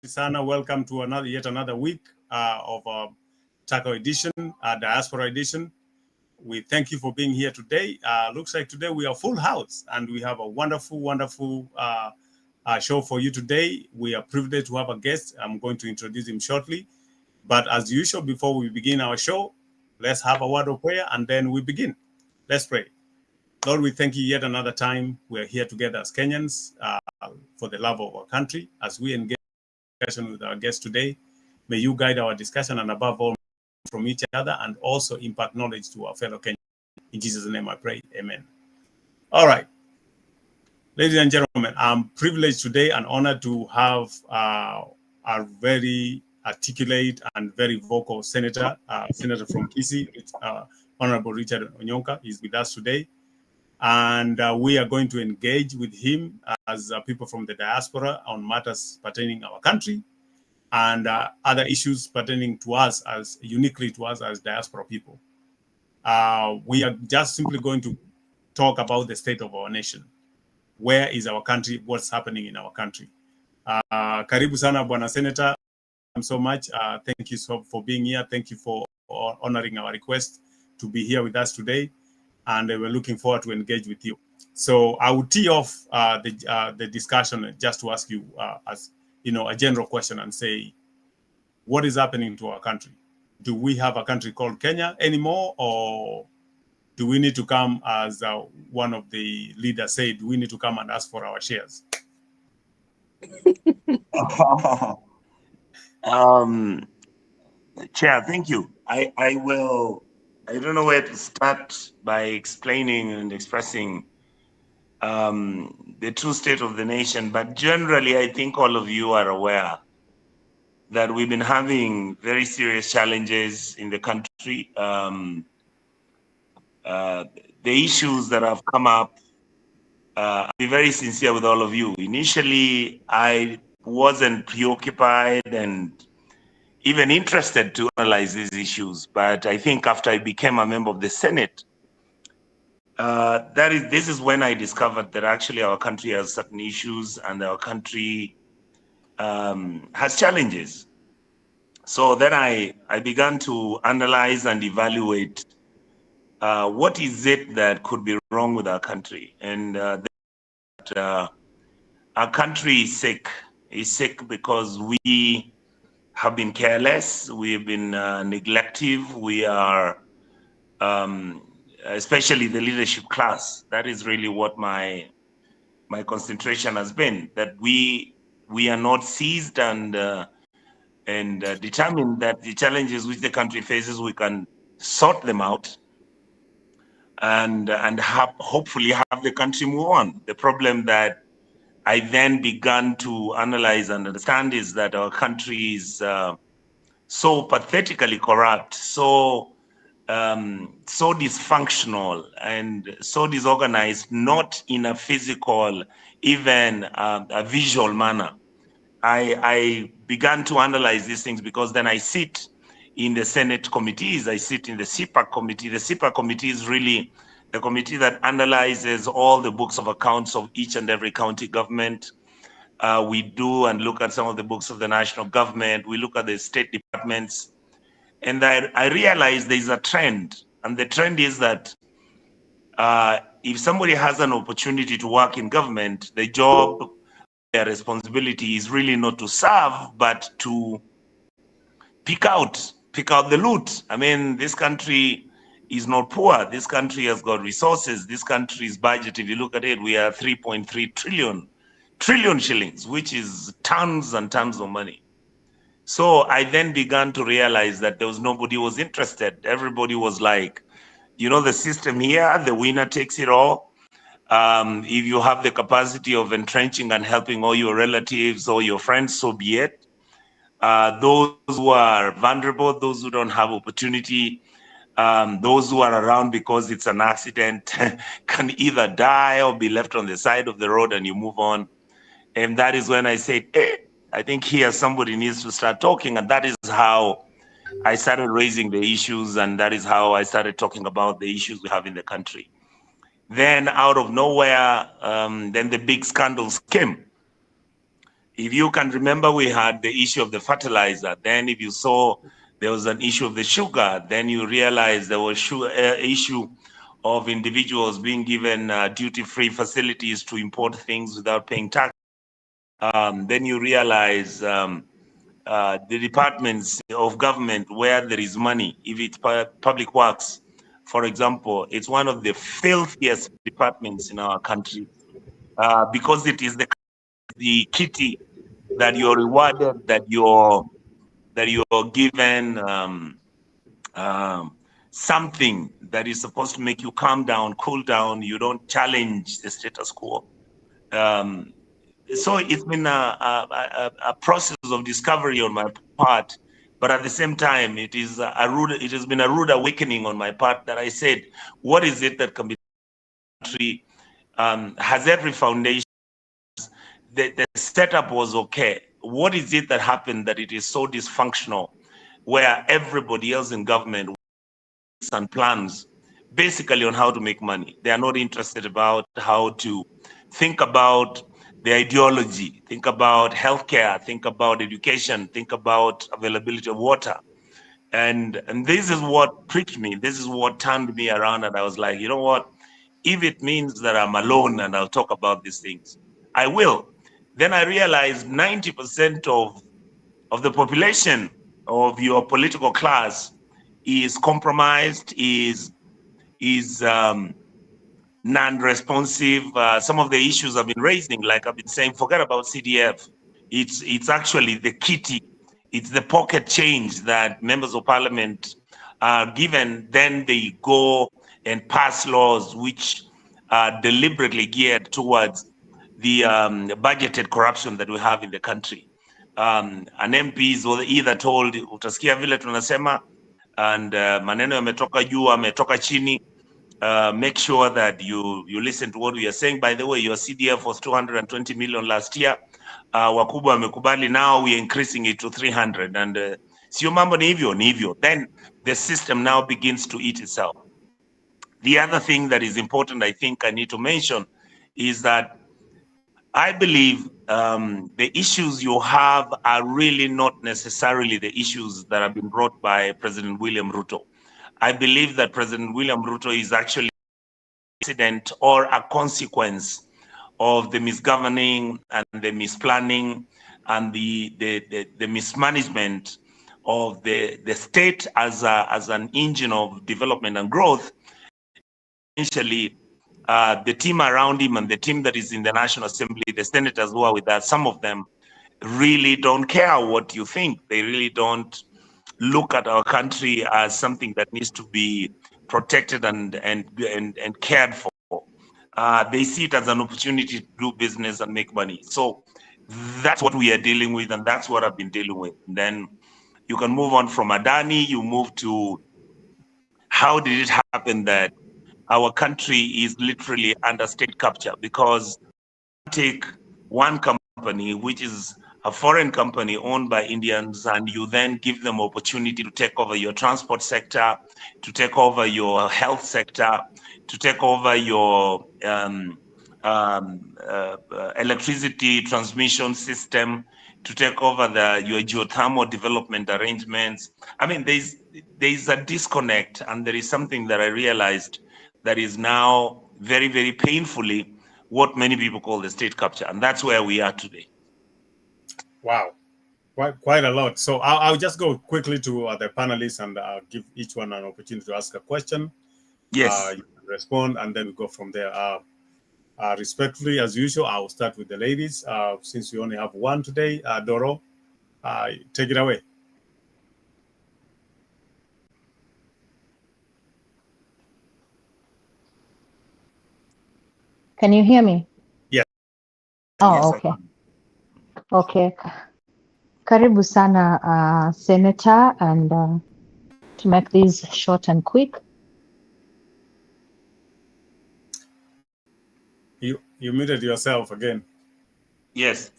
Sana, welcome to yet another week of TACO edition, Diaspora edition. We thank you for being here today. Looks like today we are full house and we have a wonderful show for you today. We are privileged to have a guest. I'm going to introduce him shortly. But as usual, before we begin our show, let's have a word of prayer and then we begin. Let's pray. Lord, we thank you yet another time. We are here together as Kenyans for the love of our country. As we engage with our guest today, may you guide our discussion and above all from each other and also impart knowledge to our fellow Kenyans. In Jesus' name I pray, amen. All right. Ladies and gentlemen, I'm privileged today and honored to have a very articulate and very vocal senator from Kisii, Honorable Richard Onyonka is with us today. And we are going to engage with him as people from the diaspora on matters pertaining our country and other issues pertaining to us as uniquely to us as diaspora people. We are just simply going to talk about the state of our nation. Where is our country? What's happening in our country? Karibu sana, Bwana Senator. Thank you so much. Thank you for being here. Thank you for honoring our request to be here with us today. And we're looking forward to engage with you. So I will tee off the discussion just to ask you, as you know, a general question and say, what is happening to our country? Do we have a country called Kenya anymore, or do we need to come, as one of the leaders said, we need to come and ask for our shares? Chair, thank you. I don't know where to start by explaining and expressing the true state of the nation, but generally I think all of you are aware that we've been having very serious challenges in the country. The issues that have come up, I'll be very sincere with all of you. Initially, I wasn't preoccupied and even interested to analyze these issues, but I think after I became a member of the Senate, this is when I discovered that actually our country has certain issues and our country has challenges. So then I began to analyze and evaluate what is it that could be wrong with our country. And our country is sick. It's sick because we have been careless, we've been neglective, we are, especially the leadership class, that is really what my concentration has been, that we are not seized and determined that the challenges which the country faces, we can sort them out and hopefully have the country move on. The problem that I then began to analyze and understand is that our country is so pathetically corrupt, so dysfunctional and so disorganized, not in a physical, even a visual manner. I began to analyze these things because then I sit in the Senate committees, I sit in the CPAC committee. The CPAC committee is really the committee that analyzes all the books of accounts of each and every county government. We do and look at some of the books of the national government. We look at the state departments. And I realize there's a trend. And the trend is that if somebody has an opportunity to work in government, the job, their responsibility is really not to serve, but to pick out the loot. I mean, this country is not poor. This country has got resources. This country's budget, if you look at it, we are 3.3 trillion shillings, which is tons and tons of money. So I then began to realize that nobody was interested. Everybody was like, you know, the system here, the winner takes it all. If you have the capacity of entrenching and helping all your relatives or your friends, so be it. Those who are vulnerable, those who don't have opportunity, those who are around because it's an accident can either die or be left on the side of the road and you move on. And that is when I said, hey, I think here somebody needs to start talking. And that is how I started raising the issues. And that is how I started talking about the issues we have in the country. Then out of nowhere, then the big scandals came. If you can remember, we had the issue of the fertilizer. Then if you saw there was an issue of the sugar, then you realize there was issue of individuals being given duty-free facilities to import things without paying tax. Then you realize the departments of government where there is money, if it's public works, for example, it's one of the filthiest departments in our country because it is the kitty that you're rewarded, that you're given something that is supposed to make you calm down, cool down. You don't challenge the status quo. So it's been a process of discovery on my part, but at the same time, it has been a rude awakening on my part that I said, what is it that can be has every foundation? The setup was okay. What is it that happened that it is so dysfunctional, where everybody else in government and plans basically on how to make money? They are not interested about how to think about the ideology, think about healthcare, think about education, think about availability of water. And this is what pricked me. This is what turned me around. And I was like, you know what? If it means that I'm alone and I'll talk about these things, I will. Then I realized 90% of the population of your political class is compromised, is non-responsive. Some of the issues I've been raising, like I've been saying, forget about CDF. It's actually the kitty. It's the pocket change that members of parliament are given. Then they go and pass laws which are deliberately geared towards the budgeted corruption that we have in the country. An MP is either told, utasikia vile tunasema, and maneno yametoka juu, ametoka chini. Make sure that you listen to what we are saying. By the way, your CDF was 220 million last year. Wakubwa wamekubali, now we are increasing it to 300. And sio mambo ni hivyo. Then the system now begins to eat itself. The other thing that is important, I think I need to mention, is that I believe the issues you have are really not necessarily the issues that have been brought by President William Ruto. I believe that President William Ruto is actually an incident or a consequence of the misgoverning and the misplanning and the mismanagement of the state as an engine of development and growth. Essentially, the team around him and the team that is in the National Assembly, the senators who are with us, some of them really don't care what you think. They really don't look at our country as something that needs to be protected and cared for. They see it as an opportunity to do business and make money. So that's what we are dealing with, and that's what I've been dealing with. And then you can move on from Adani, you move to how did it happen that our country is literally under state capture? Because take one company, which is a foreign company owned by Indians, and you then give them opportunity to take over your transport sector, to take over your health sector, to take over your electricity transmission system, to take over your geothermal development arrangements. I mean, there's a disconnect, and there is something that I realized that is now very, very painfully what many people call the state capture, and that's where we are today. Wow, quite a lot. So I'll just go quickly to the panelists and give each one an opportunity to ask a question. Yes. You can respond, and then we go from there. Respectfully, as usual, I'll start with the ladies. Since we only have one today, Doro, take it away. Can you hear me? Yes. Oh, Yes, okay. Okay. Karibu sana, Senator, and to make these short and quick. You muted yourself again. Yes.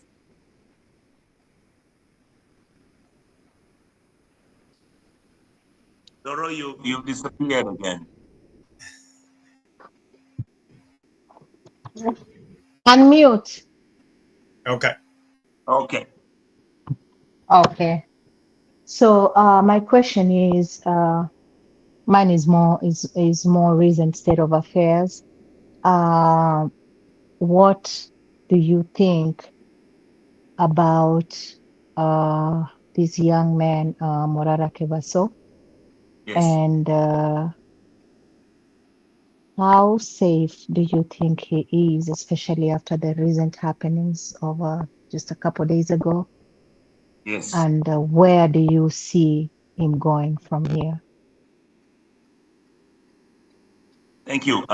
Doro, you've disappeared again. Unmute. Okay. Okay. Okay. So my question is, mine is more recent state of affairs. What do you think about this young man, Morara Kebaso, Yes. and how safe do you think he is, especially after the recent happenings of just a couple days ago? Yes. And where do you see him going from here? Thank you.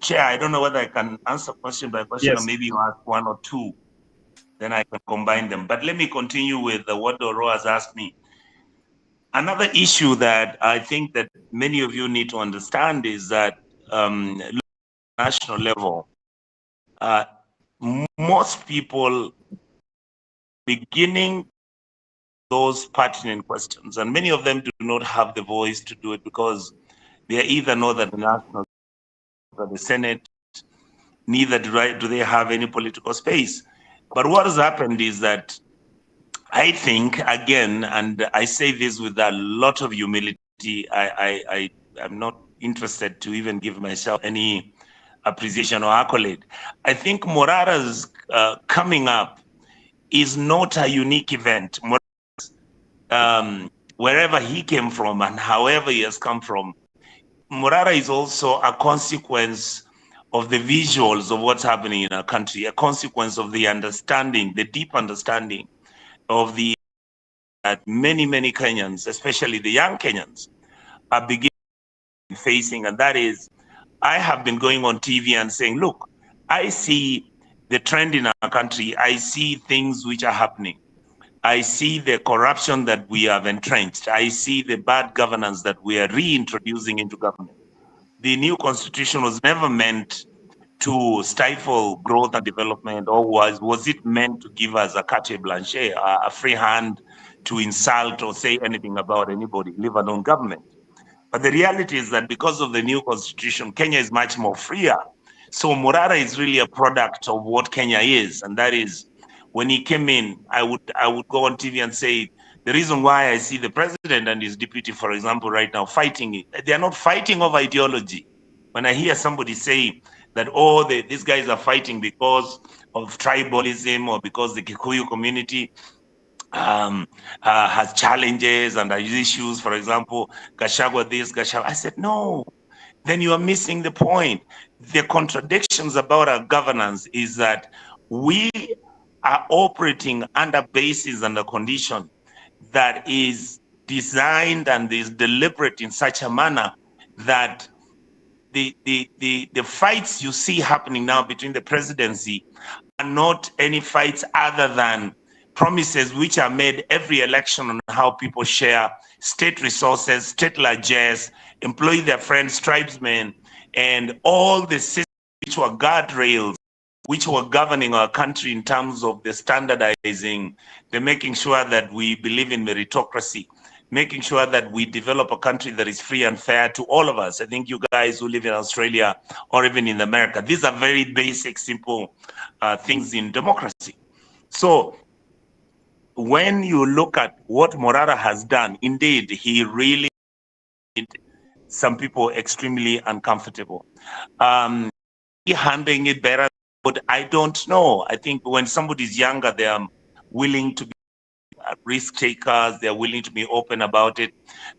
Chair, I don't know whether I can answer question by question or Yes. maybe you ask one or two, then I can combine them. But let me continue with what Doro has asked me. Another issue that I think that many of you need to understand is that national level, most people beginning those pertinent questions, and many of them do not have the voice to do it because they either know that the national or the Senate, neither do they have any political space. But what has happened is that I think, again, and I say this with a lot of humility, I am not interested to even give myself any appreciation or accolade. I think Morara's coming up is not a unique event. Wherever he came from and however he has come from, Morara is also a consequence of the visuals of what's happening in our country, a consequence of the understanding, the deep understanding of the that many Kenyans, especially the young Kenyans, are beginning facing, and that is, I have been going on TV and saying, look, I see the trend in our country. I see things which are happening. I see the corruption that we have entrenched. I see the bad governance that we are reintroducing into government. The new constitution was never meant to stifle growth and development, or was it meant to give us a carte blanche, a free hand to insult or say anything about anybody, leave alone government? But the reality is that because of the new constitution, Kenya is much more freer. So Morara is really a product of what Kenya is, and that is, when he came in, I would go on TV and say, the reason why I see the president and his deputy, for example, right now fighting, they are not fighting over ideology. When I hear somebody say that, oh, these guys are fighting because of tribalism or because the Kikuyu community has challenges and has issues, for example, Gachagua this, Gachagua. I said, no, then you are missing the point. The contradictions about our governance is that we are operating under basis and a condition that is designed and is deliberate in such a manner that the fights you see happening now between the presidency are not any fights other than promises which are made every election on how people share state resources, state largesse, employ their friends, tribesmen, and all the systems which were guardrails, which were governing our country in terms of the standardizing, the making sure that we believe in meritocracy, making sure that we develop a country that is free and fair to all of us. I think you guys who live in Australia or even in America, these are very basic, simple things in democracy. So when you look at what Morara has done, indeed, he really made some people extremely uncomfortable. Handling it better, but I don't know. I think when somebody's younger, they are willing to be risk takers, they're willing to be open about it.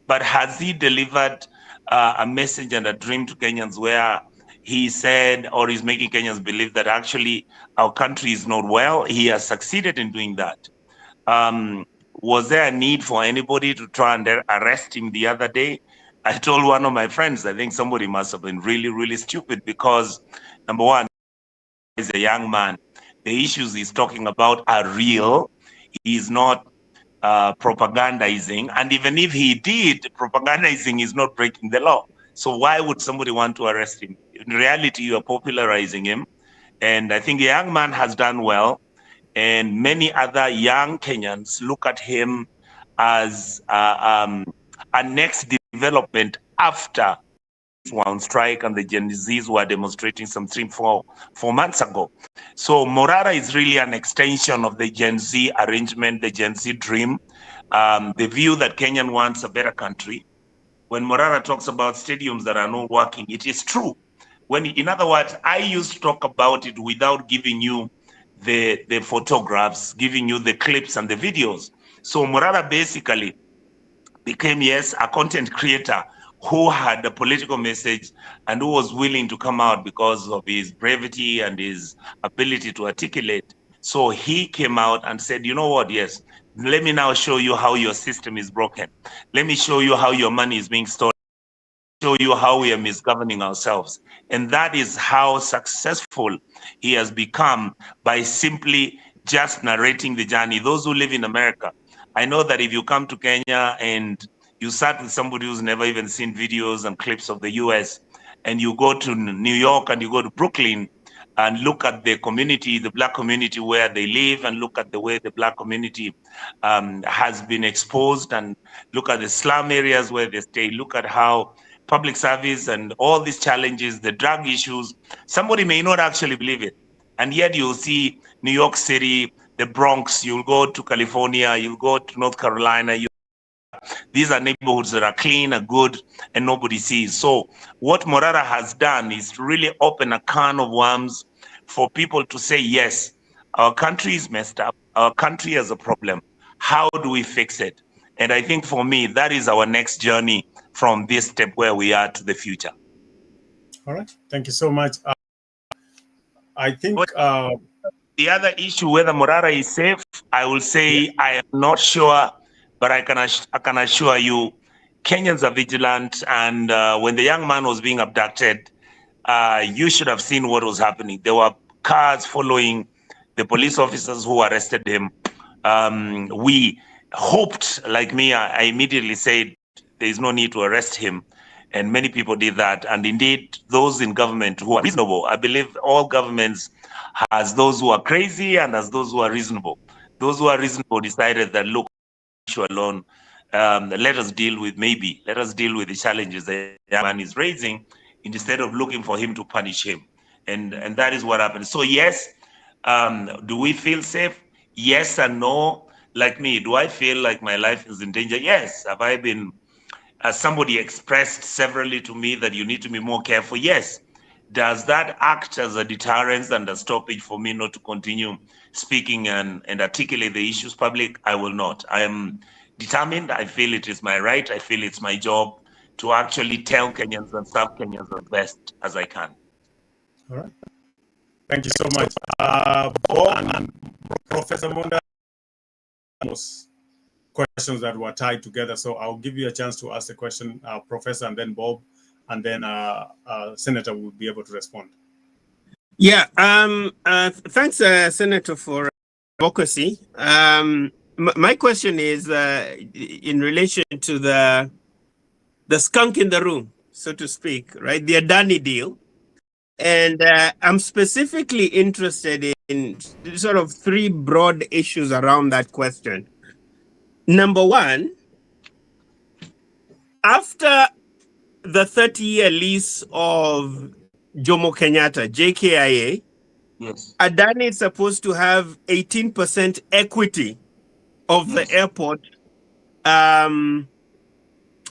But has he delivered a message and a dream to Kenyans where he said, or is making Kenyans believe that actually our country is not well? He has succeeded in doing that. Was there a need for anybody to try and arrest him the other day? I told one of my friends, I think somebody must have been really, really stupid because, number one, he's a young man. The issues he's talking about are real. He's not propagandizing. And even if he did, propagandizing is not breaking the law. So why would somebody want to arrest him? In reality, you are popularizing him. And I think the young man has done well. And many other young Kenyans look at him as a next development after were on strike and the Gen Zs were demonstrating some 4 months ago. So Morara is really an extension of the Gen Z arrangement, the Gen Z dream, the view that Kenyan wants a better country. When Morara talks about stadiums that are not working, it is true. In other words, I used to talk about it without giving you the photographs, giving you the clips and the videos. So Morara basically became, yes, a content creator who had a political message and who was willing to come out because of his brevity and his ability to articulate. So he came out and said, you know what, yes, let me now show you how your system is broken. Let me show you how your money is being stolen. Show you how we are misgoverning ourselves. And that is how successful he has become, by simply just narrating the journey. Those who live in America, I know that if you come to Kenya and you sat with somebody who's never even seen videos and clips of the US, and you go to New York and you go to Brooklyn and look at the community, the Black community where they live, and look at the way the Black community has been exposed, and look at the slum areas where they stay, look at how public service and all these challenges, the drug issues, somebody may not actually believe it. And yet you'll see New York City, the Bronx, you'll go to California, you'll go to North Carolina. These are neighborhoods that are clean and good and nobody sees. So what Morara has done is to really open a can of worms for people to say, yes, our country is messed up. Our country has a problem. How do we fix it? And I think for me, that is our next journey from this step where we are to the future. All right. Thank you so much. I think the other issue, whether Morara is safe, I will say I am not sure, but I can assure you, Kenyans are vigilant. And when the young man was being abducted, you should have seen what was happening. There were cars following the police officers who arrested him. We hoped, like me, I immediately said, there is no need to arrest him. And many people did that. And indeed, those in government who are reasonable, I believe all governments has those who are crazy and has those who are reasonable. Those who are reasonable decided that, look, issue alone, let us deal with the challenges that the man is raising instead of looking for him to punish him. And that is what happened. So yes, do we feel safe? Yes and no. Like me, do I feel like my life is in danger? Yes. Have I been, somebody expressed severally to me that you need to be more careful? Yes. Does that act as a deterrence and a stoppage for me not to continue speaking and articulate the issues public? I will not. I am determined. I feel it is my right. I feel it's my job to actually tell Kenyans and serve Kenyans as best as I can. All right. Thank you so much. Bob and Professor Monda, questions that were tied together. So I'll give you a chance to ask the question, Professor, and then Bob, and then Senator will be able to respond. Yeah. Thanks, Senator, for advocacy. My question is in relation to the skunk in the room, so to speak, right? The Adani deal. And I'm specifically interested in sort of 3 broad issues around that question. Number one, after the 30-year lease of Jomo Kenyatta, JKIA, yes, Adani is supposed to have 18% equity of the airport after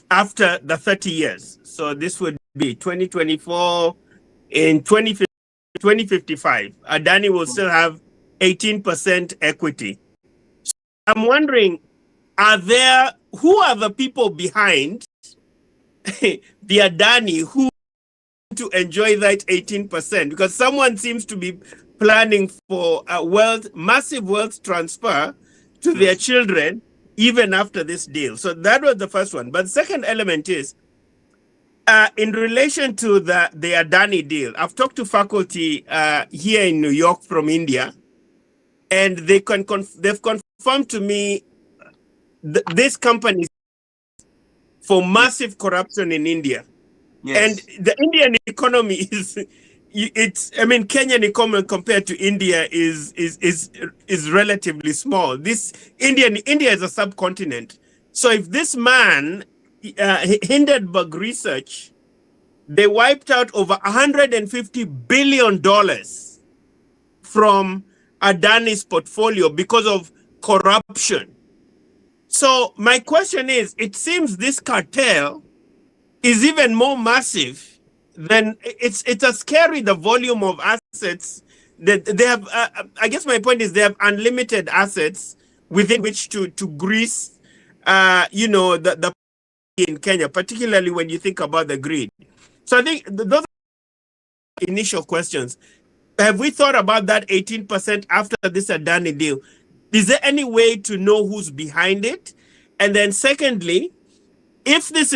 the 30 years. So this would be 2024. In 2055, Adani will still have 18% equity. So I'm wondering, who are the people behind the Adani who to enjoy that 18%? Because someone seems to be planning for a massive wealth transfer to their children even after this deal. So that was the first one. But the second element is, in relation to the Adani deal, I've talked to faculty here in New York from India, and they've confirmed to me this company for massive corruption in India. Yes. And the Indian economy Kenyan economy compared to India is relatively small. India is a subcontinent. So if this man Hindenburg Research they wiped out over $150 billion from Adani's portfolio because of corruption. So my question is, it seems this cartel is even more massive than it's a scary, the volume of assets that they have. I guess my point is they have unlimited assets within which to grease, the in Kenya, particularly when you think about the greed. So I think those are initial questions. Have we thought about that 18% after this Adani deal? Is there any way to know who's behind it? And then secondly, if this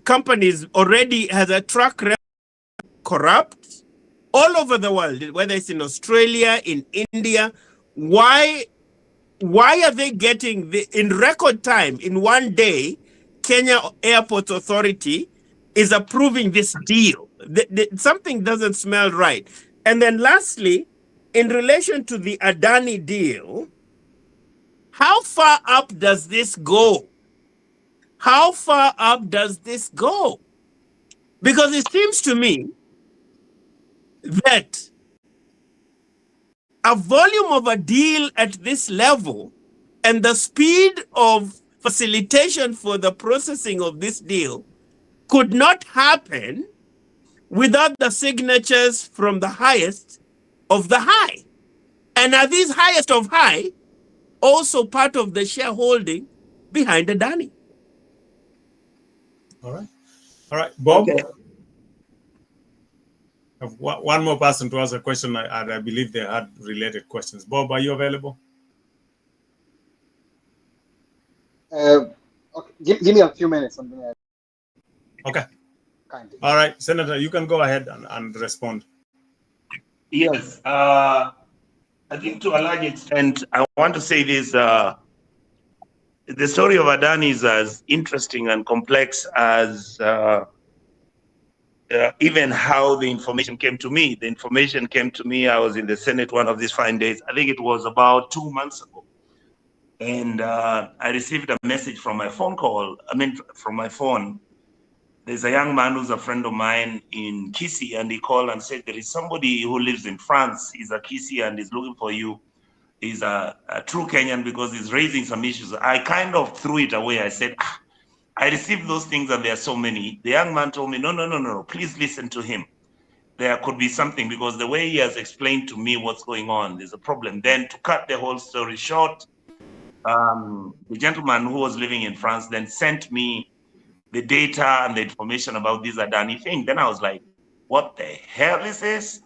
companies already has a track record corrupt all over the world, whether it's in Australia, in India, why are they getting in record time, in one day, Kenya Airports Authority is approving this deal? Something doesn't smell right. And then lastly, in relation to the Adani deal, how far up does this go? How far up does this go? Because it seems to me that a volume of a deal at this level and the speed of facilitation for the processing of this deal could not happen without the signatures from the highest of the high. And are these highest of high also part of the shareholding behind Adani? All right, Bob. Okay. I have one more person to ask a question, and I believe they had related questions. Bob, are you available? Okay. Give me a few minutes. Okay. Kindly. All right, Senator, you can go ahead and respond. Yes. I think to a large extent, I want to say this. The story of Adani is as interesting and complex as even how the information came to me. The information came to me, I was in the Senate one of these fine days. I think it was about 2 months ago. And I received a message from my phone. From my phone. There's a young man who's a friend of mine in Kisii, and he called and said, there is somebody who lives in France. He's a Kisii and he's looking for you. He's a true Kenyan because he's raising some issues. I kind of threw it away. I said, I received those things and there are so many. The young man told me, no, please listen to him. There could be something because the way he has explained to me what's going on, there's a problem. Then to cut the whole story short, the gentleman who was living in France then sent me the data and the information about this Adani thing. Then I was like, what the hell is this?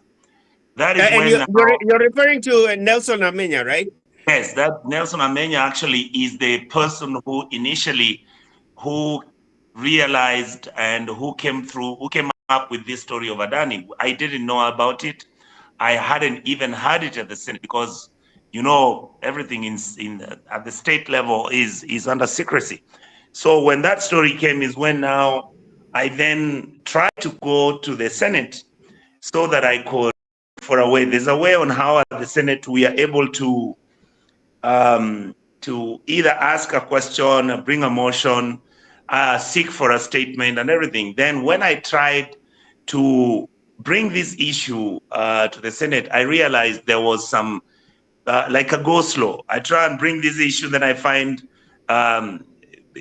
That is you're referring to Nelson Amenya, right? Yes, that Nelson Amenya actually is the person who initially realized and who came up with this story of Adani. I didn't know about it. I hadn't even heard it at the Senate because, everything at the state level is under secrecy. So when that story came is when now I then tried to go to the Senate so that I could for a way. There's a way on how at the Senate we are able to either ask a question, bring a motion, seek for a statement and everything. Then when I tried to bring this issue to the Senate, I realized there was some, like a go-slow. I try and bring this issue, then I find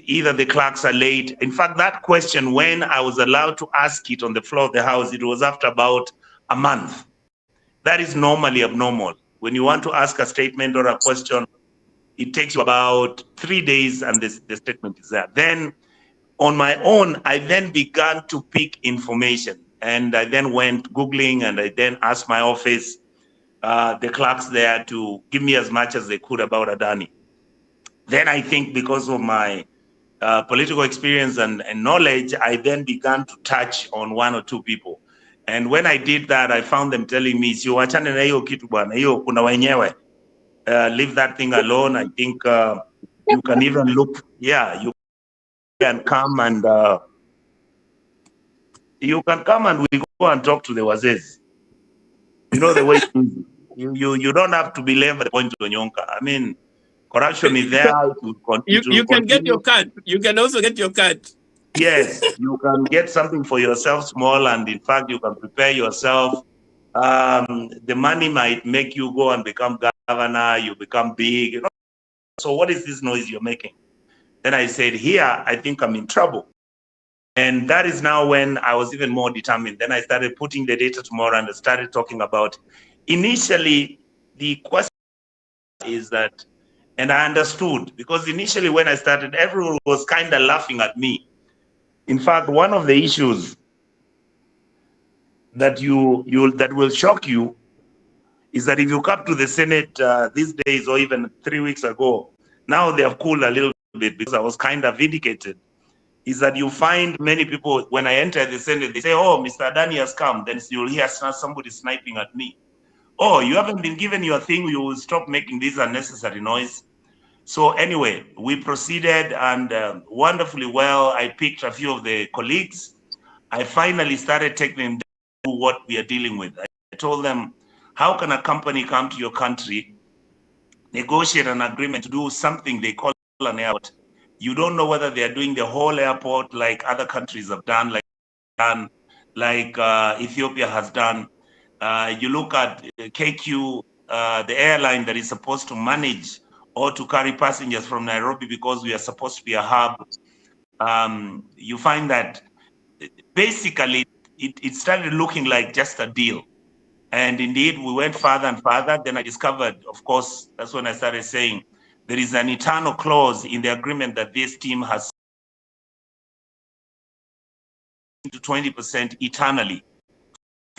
either the clerks are late. In fact, that question, when I was allowed to ask it on the floor of the House, it was after about a month. That is normally abnormal. When you want to ask a statement or a question, it takes you about 3 days and the statement is there. Then on my own, I then began to pick information. And I then went Googling and I then asked my office, the clerks there, to give me as much as they could about Adani. Then I think because of my political experience and knowledge, I then began to touch on 1 or 2 people. And when I did that, I found them telling me, "Si wachane na hiyo kitu bwana, hiyo kuna wenyewe. Leave that thing alone." I think you can even look, you can come and we go and talk to the wazes. You know the way you don't have to be lame at the point of Nyonka. I mean, corruption is there. You can get your cut. You can also get your cut. Yes, you can get something for yourself small, and in fact, you can prepare yourself. The money might make you go and become governor, you become big. You know? So what is this noise you're making? Then I said, here, I think I'm in trouble. And that is now when I was even more determined. Then I started putting the data tomorrow and I started talking about, initially, the question is that, and I understood, because initially when I started, everyone was kind of laughing at me. In fact, one of the issues that that will shock you is that if you come to the Senate these days or even 3 weeks ago, now they have cooled a little bit because I was kind of vindicated, is that you find many people, when I enter the Senate, they say, oh, Mr. Adani has come. Then you'll hear somebody sniping at me. Oh, you haven't been given your thing. You will stop making this unnecessary noise. So anyway, we proceeded, and wonderfully well, I picked a few of the colleagues. I finally started taking them through what we are dealing with. I told them, how can a company come to your country, negotiate an agreement to do something they call an airport? You don't know whether they are doing the whole airport like other countries have done, like Ethiopia has done. You look at KQ, the airline that is supposed to manage or to carry passengers from Nairobi because we are supposed to be a hub. You find that basically it started looking like just a deal. And indeed, we went further and further. Then I discovered, of course, that's when I started saying, there is an eternal clause in the agreement that this team has to 20% eternally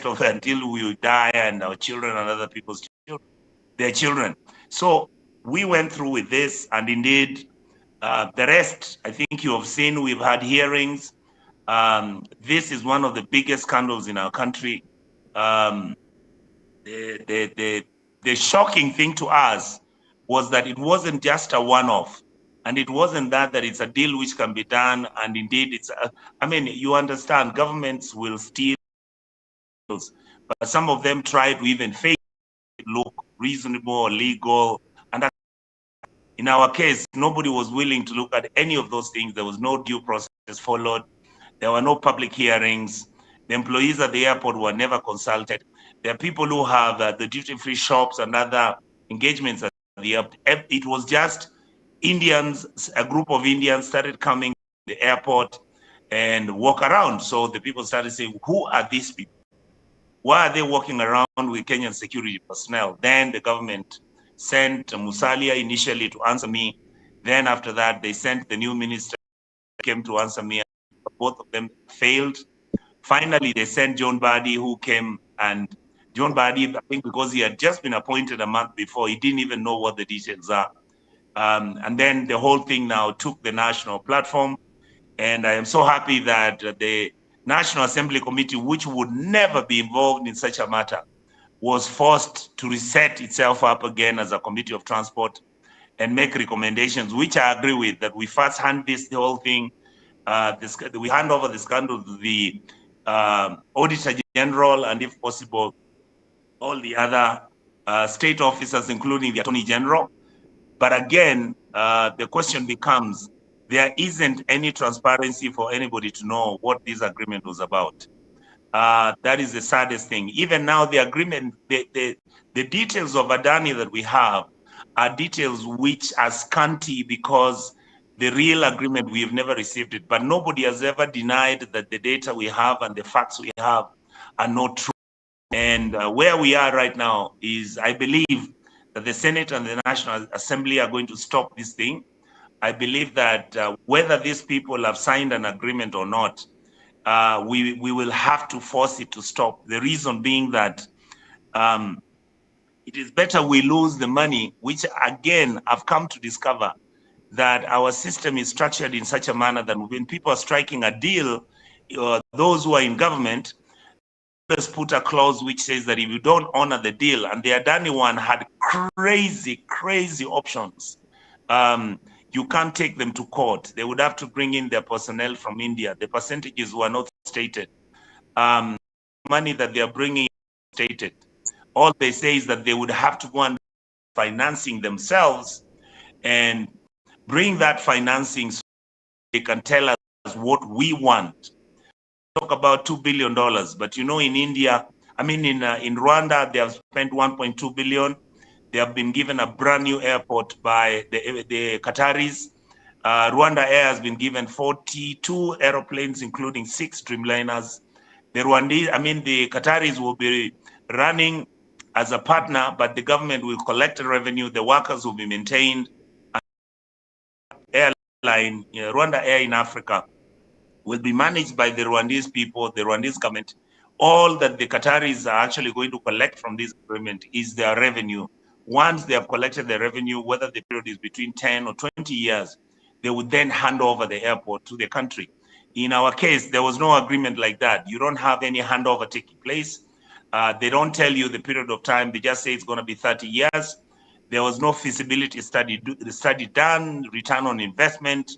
until we die and our children and other people's children, their children. So we went through with this, and indeed, the rest, I think you have seen, we've had hearings. This is one of the biggest scandals in our country. The shocking thing to us was that it wasn't just a one-off, and it wasn't that it's a deal which can be done. And indeed, I mean, you understand, governments will steal, but some of them try to even fake it look reasonable or legal. And in our case, nobody was willing to look at any of those things. There was no due process followed. There were no public hearings. The employees at the airport were never consulted. There are people who have the duty-free shops and other engagements at the airport. It was just Indians, a group of Indians started coming to the airport and walk around. So the people started saying, who are these people? Why are they walking around with Kenyan security personnel? Then the government sent Musalia initially to answer me. Then after that, they sent the new minister came to answer me. Both of them failed. Finally, they sent John Badi, who came, and John Badi, I think because he had just been appointed a month before, he didn't even know what the details are. And then the whole thing now took the national platform. And I am so happy that the National Assembly Committee, which would never be involved in such a matter, was forced to reset itself up again as a committee of transport and make recommendations, which I agree with, that we first hand the whole thing, we hand over the scandal to the Auditor General, and if possible, all the other state officers, including the Attorney General. But again, the question becomes, there isn't any transparency for anybody to know what this agreement was about. That is the saddest thing. Even now, the agreement, the details of Adani that we have are details which are scanty because the real agreement, we have never received it. But nobody has ever denied that the data we have and the facts we have are not true. And where we are right now is, I believe that the Senate and the National Assembly are going to stop this thing. I believe that whether these people have signed an agreement or not, we will have to force it to stop. The reason being that it is better we lose the money, which again, I've come to discover that our system is structured in such a manner that when people are striking a deal, those who are in government, let's put a clause which says that if you don't honor the deal, and the Adani one had crazy options. You can't take them to court. They would have to bring in their personnel from India. The percentages were not stated. Money that they are bringing stated. All they say is that they would have to go and financing themselves and bring that financing so they can tell us what we want. Talk about $2 billion, but you know, in India, I mean, in Rwanda, they have spent 1.2 billion. They have been given a brand new airport by the Qataris. Rwanda Air has been given 42 aeroplanes, including 6 Dreamliners. The Rwandese, I mean, the Qataris will be running as a partner, but the government will collect the revenue. The workers will be maintained. Airline, Rwanda Air in Africa, will be managed by the Rwandese people, the Rwandese government. All that the Qataris are actually going to collect from this agreement is their revenue. Once they have collected the revenue, whether the period is between 10 or 20 years, they would then hand over the airport to the country. In our case, there was no agreement like that. You don't have any handover taking place. They don't tell you the period of time. They just say it's going to be 30 years. There was no feasibility study done, return on investment,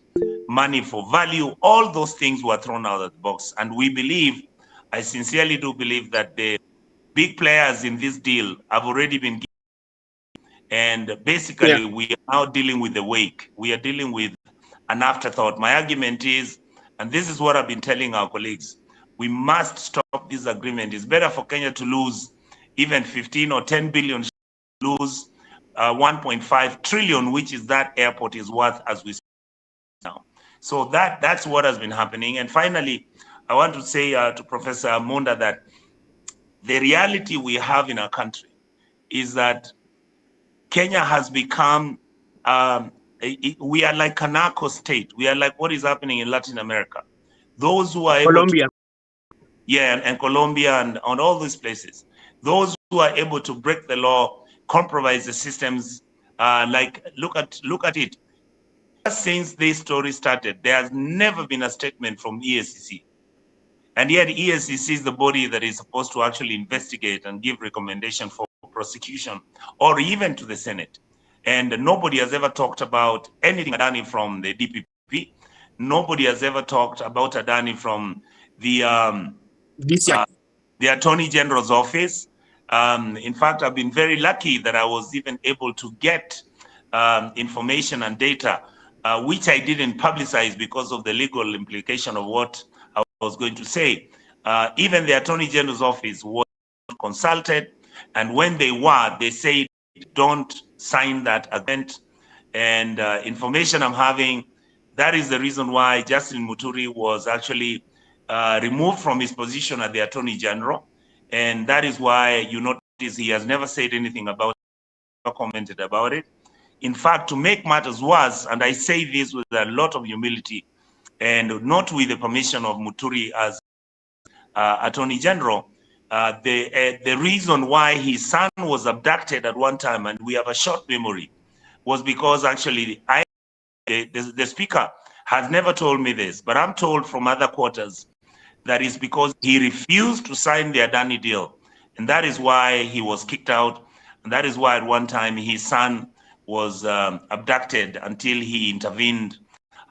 money for value. All those things were thrown out of the box. And we believe, I sincerely do believe, that the big players in this deal have already been given. And basically, we are now dealing with the wake. We are dealing with an afterthought. My argument is, and this is what I've been telling our colleagues, we must stop this agreement. It's better for Kenya to lose even 15 or 10 billion, lose 1.5 trillion, which is that airport is worth as we speak now. So that's what has been happening. And finally, I want to say to Professor Munda that the reality we have in our country is that Kenya has become, we are like a narco state. We are like what is happening in Latin America. Those who are able Colombia. and Colombia and on all these places, those who are able to break the law, compromise the systems, like look at it. Since this story started, there has never been a statement from EACC. And yet EACC is the body that is supposed to actually investigate and give recommendation for prosecution, or even to the Senate. And nobody has ever talked about anything Adani from the DPP. Nobody has ever talked about Adani from the Attorney General's office. In fact, I've been very lucky that I was even able to get information and data, which I didn't publicize because of the legal implication of what I was going to say. Even the Attorney General's office was consulted, and when they said, don't sign that agreement. And information I'm having, that is the reason why Justin Muturi was actually removed from his position as the Attorney General. And that is why you notice he has never said anything about it, or commented about it. In fact, to make matters worse, and I say this with a lot of humility, and not with the permission of Muturi as Attorney General, the reason why his son was abducted at one time, and we have a short memory, was because actually the speaker has never told me this, but I'm told from other quarters that is because he refused to sign the Adani deal. And that is why he was kicked out. And that is why at one time his son was abducted until he intervened,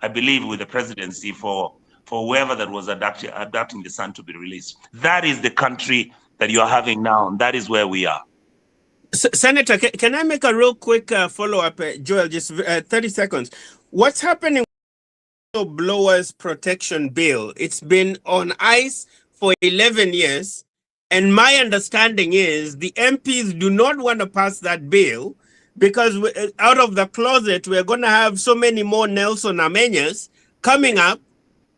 I believe, with the presidency for whoever that was abducting the son to be released. That is the country that you are having now, and that is where we are. Senator, can I make a real quick follow-up, Joel, just 30 seconds. What's happening with the Whistleblowers Protection Bill? It's been on ice for 11 years, and my understanding is the MPs do not want to pass that bill because out of the closet, we're going to have so many more Nelson Amenyas coming up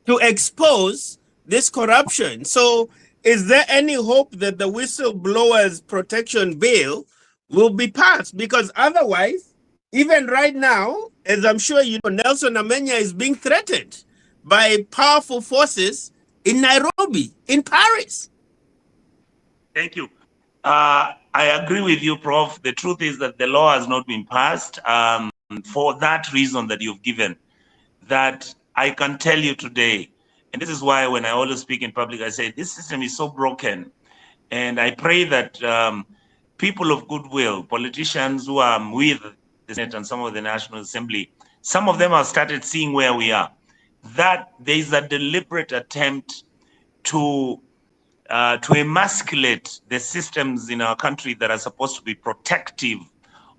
to expose this corruption. So is there any hope that the Whistleblowers Protection Bill will be passed? Because otherwise, even right now, as I'm sure you know, Nelson Amenya is being threatened by powerful forces in Nairobi, in Paris. Thank you. I agree with you, Prof. The truth is that the law has not been passed for that reason that you've given, that I can tell you today, and this is why when I always speak in public, I say this system is so broken. And I pray that people of goodwill, politicians who are with the Senate and some of the National Assembly, some of them have started seeing where we are, that there is a deliberate attempt to emasculate the systems in our country that are supposed to be protective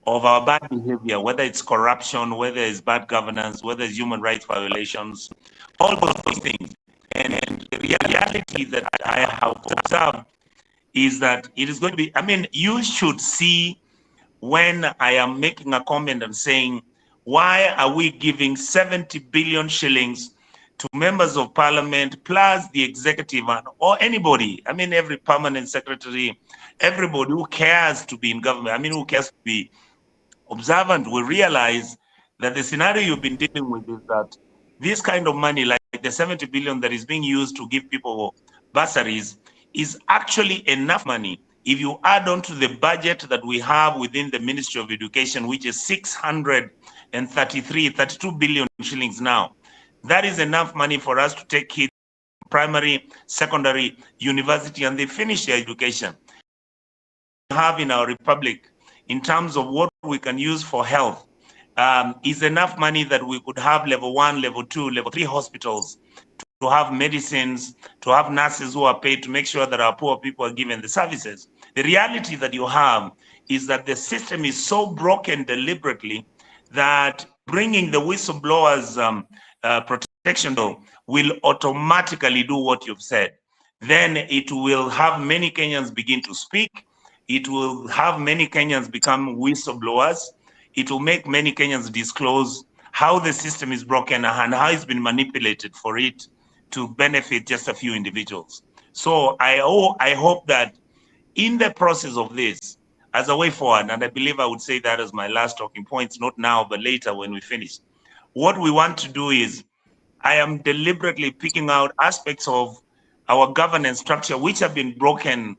of our bad behavior, whether it's corruption, whether it's bad governance, whether it's human rights violations, all those things. And the reality that I have observed is that it is going to be, I mean, you should see when I am making a comment and saying, why are we giving 70 billion shillings to members of parliament, plus the executive or anybody, I mean, every permanent secretary, everybody who cares to be in government, I mean, who cares to be observant, will realize that the scenario you've been dealing with is that this kind of money, like the 70 billion that is being used to give people bursaries, is actually enough money. If you add on to the budget that we have within the Ministry of Education, which is 32 billion shillings now, that is enough money for us to take kids primary, secondary, university, and they finish their education. We have in our republic, in terms of what we can use for health, is enough money that we could have level 1, level 2, level 3 hospitals to have medicines, to have nurses who are paid to make sure that our poor people are given the services. The reality that you have is that the system is so broken deliberately that bringing the whistleblowers protection bill will automatically do what you've said. Then it will have many Kenyans begin to speak. It will have many Kenyans become whistleblowers. It will make many Kenyans disclose how the system is broken and how it's been manipulated for it to benefit just a few individuals. So I hope that in the process of this, as a way forward, and I believe I would say that as my last talking points, not now, but later when we finish, what we want to do is, I am deliberately picking out aspects of our governance structure which have been broken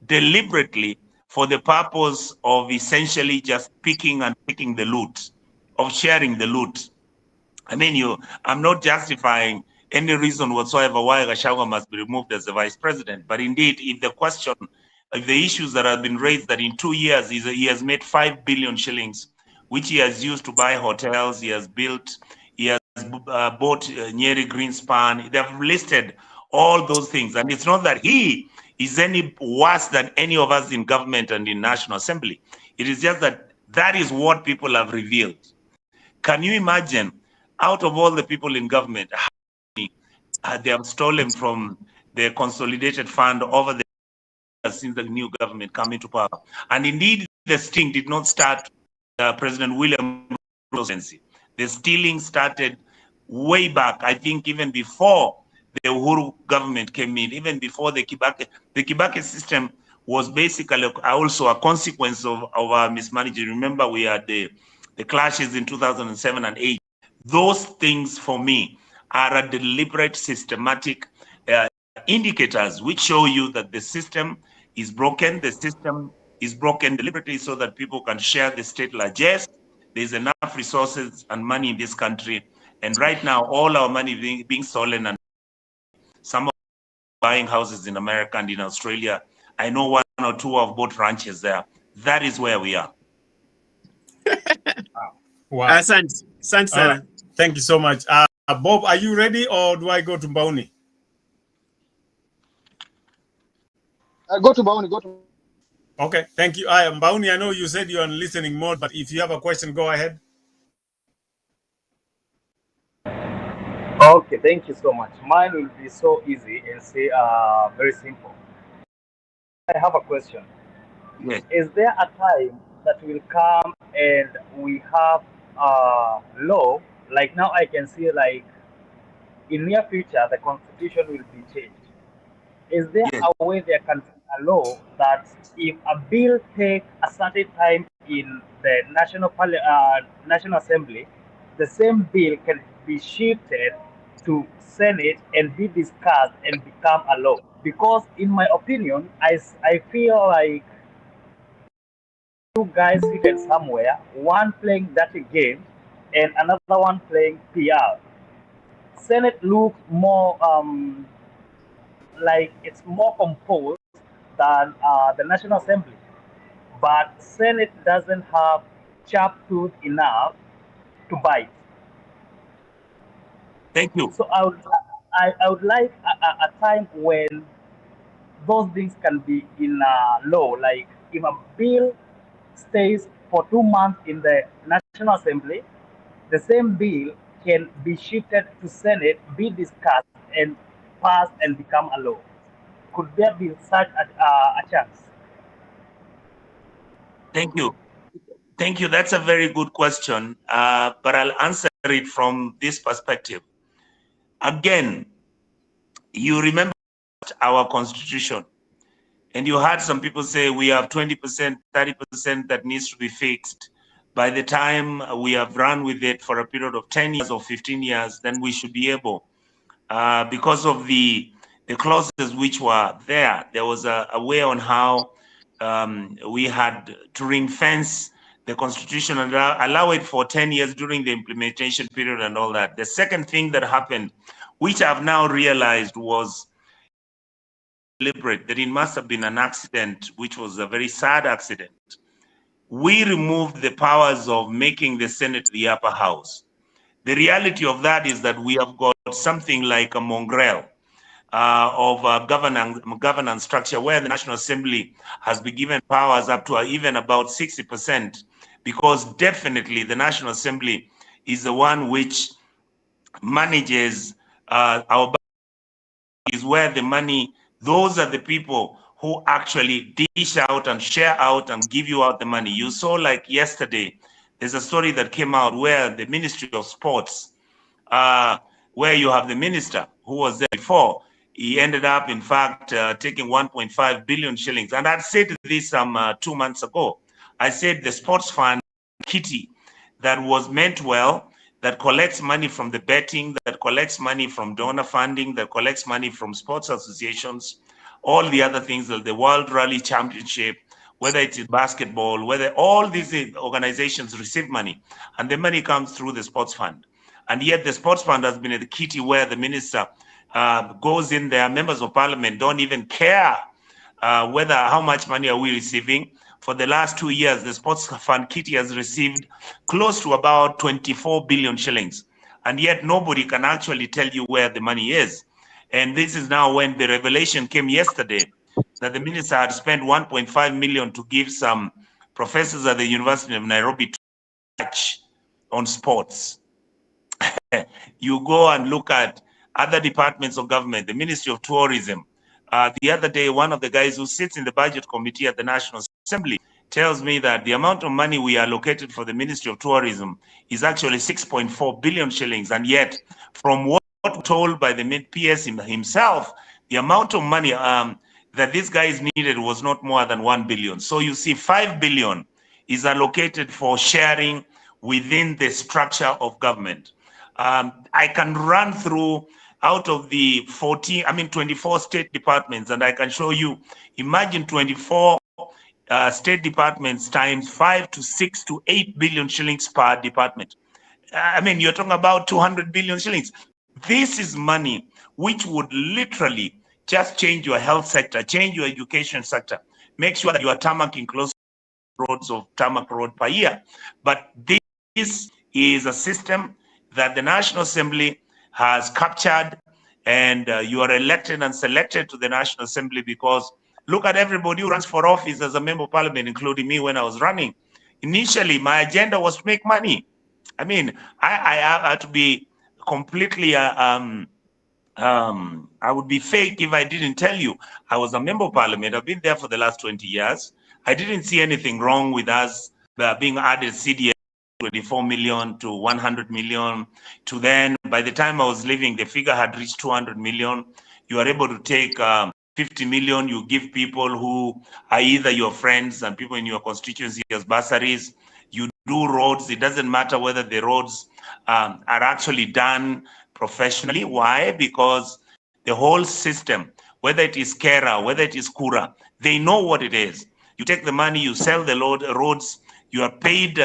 deliberately for the purpose of essentially just picking and taking the loot, of sharing the loot. I mean, I'm not justifying any reason whatsoever why Gachagua must be removed as the vice president. But indeed, if the issues that have been raised, that in 2 years he has made 5 billion shillings, which he has used to buy hotels, he has built, he has bought Nyeri Greenspan. They have listed all those things. And it's not that he is any worse than any of us in government and in National Assembly. It is just that that is what people have revealed. Can you imagine, out of all the people in government, how many they have stolen from the consolidated fund over the years since the new government came into power? And indeed, the sting did not start President William Ruto's presidency. The stealing started way back, I think even before the Uhuru government came in, even before the Kibaki. The Kibaki system was basically also a consequence of our mismanagement. Remember, we had the clashes in 2007 and 8. Those things, for me, are a deliberate, systematic indicators which show you that the system is broken. The system is broken deliberately so that people can share the state largesse. There's enough resources and money in this country. And right now, all our money being stolen, and some of buying houses in America and in Australia. I know 1 or 2 have bought ranches there. That is where we are. Wow. Sana. Thank you so much. Bob, are you ready, or do I go to Bauni? Go to Bauni, go to. Okay, thank you. Bauni, I know you said you're on listening mode, but if you have a question, go ahead. Okay, thank you so much. Mine will be so easy and say very simple. I have a question. Yes. Is there a time that will come and we have law, like now I can see like in near future the constitution will be changed? Is there Yes. a way there can be a law that if a bill take a certain time in the National Assembly, the same bill can be shifted to Senate and be discussed and become a law? Because in my opinion, I feel like two guys seated somewhere, one playing dirty game and another one playing PR. Senate looks more like it's more composed than the National Assembly, but Senate doesn't have sharp tooth enough to bite. Thank you. So I would like a time when those things can be in law. Like if a bill stays for 2 months in the National Assembly, the same bill can be shifted to Senate, be discussed, and passed and become a law. Could there be such a chance? Thank you. Thank you. That's a very good question, but I'll answer it from this perspective. Again, you remember our constitution, and you heard some people say we have 20%, 30% that needs to be fixed. By the time we have run with it for a period of 10 years or 15 years, then we should be able, because of the clauses which were there, there was a way on how we had to ring fence the constitution and allow it for 10 years during the implementation period and all that. The second thing that happened, which I've now realized was deliberate, that it must have been an accident, which was a very sad accident. We removed the powers of making the Senate the upper house. The reality of that is that we have got something like a mongrel of governance structure where the National Assembly has been given powers up to even about 60%, because definitely the National Assembly is the one which manages our is where the money, those are the people who actually dish out and share out and give you out the money. You saw like yesterday, there's a story that came out where the Ministry of Sports, where you have the minister who was there before, he ended up, in fact, taking 1.5 billion shillings. And I'd said this some 2 months ago. I said the sports fund kitty that was meant well, that collects money from the betting, that collects money from donor funding, that collects money from sports associations, all the other things, the World Rally Championship, whether it's in basketball, whether all these organizations receive money, and the money comes through the sports fund. And yet the sports fund has been a kitty where the minister goes in there, members of parliament don't even care whether how much money are we receiving. For the last 2 years, the sports fund kitty has received close to about 24 billion shillings. And yet nobody can actually tell you where the money is. And this is now when the revelation came yesterday that the minister had spent 1.5 million to give some professors at the University of Nairobi to touch on sports. You go and look at other departments of government, the Ministry of Tourism. The other day, one of the guys who sits in the budget committee at the National Assembly tells me that the amount of money we allocated for the Ministry of Tourism is actually 6.4 billion shillings. And yet, from what told by the PS himself, the amount of money that these guys needed was not more than 1 billion. So you see 5 billion is allocated for sharing within the structure of government. I can run through out of the 24 state departments, and I can show you, imagine 24 state departments times 5 to 6 to 8 billion shillings per department. You're talking about 200 billion shillings. This is money which would literally just change your health sector, change your education sector, make sure that you are tarmacking close roads of tarmac road per year. But this is a system that the National Assembly has captured, and you are elected and selected to the National Assembly because look at everybody who runs for office as a member of parliament, including me when I was running. Initially, my agenda was to make money. I had to be completely, I would be fake if I didn't tell you. I was a member of parliament. I've been there for the last 20 years. I didn't see anything wrong with us being added CDS 24 million to 100 million to then, by the time I was leaving, the figure had reached 200 million. You are able to take 50 million, you give people who are either your friends and people in your constituency as bursaries. You do roads. It doesn't matter whether the roads are actually done professionally. Why? Because the whole system, whether it is Kera, whether it is Kura, they know what it is. You take the money, you sell the roads, you are paid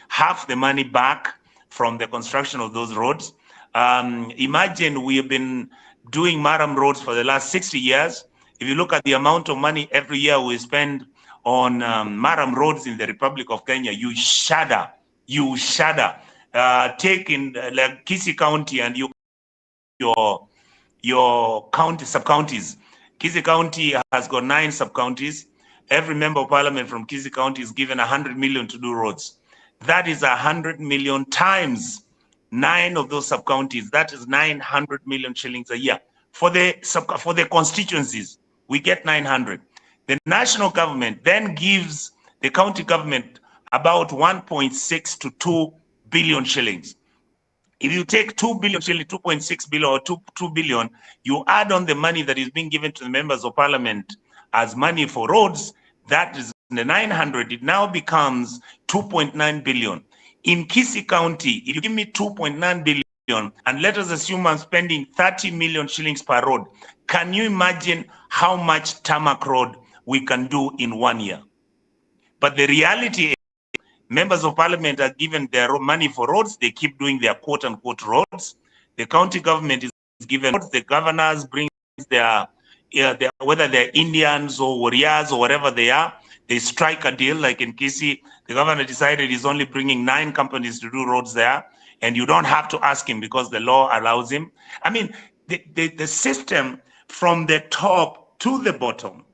half the money back from the construction of those roads. Imagine we have been doing Maram roads for the last 60 years. If you look at the amount of money every year we spend on Maram roads in the Republic of Kenya, you shudder. You shudder. Take in like Kisii County and your county sub-counties. Kisii County has got 9 sub-counties. every member of parliament from Kisii County is given 100 million to do roads. That is 100 million times 9 of those sub-counties. That is 900 million shillings a year. For the constituencies, we get 900. The national government then gives the county government about 1.6 to 2 billion shillings. If you take 2 billion shillings, 2.6 billion or 2 billion, you add on the money that is being given to the members of parliament as money for roads, that is the 900, it now becomes 2.9 billion. In Kisii County, if you give me 2.9 billion, and let us assume I'm spending 30 million shillings per road, can you imagine how much tarmac road we can do in 1 year? But the reality is, members of parliament are given their money for roads, they keep doing their quote unquote roads. The county government is given roads, the governors bring their, whether they're Indians or warriors or whatever they are, they strike a deal. Like in Kisii, the governor decided he's only bringing 9 companies to do roads there, and you don't have to ask him because the law allows him. I mean, the system from the top to the bottom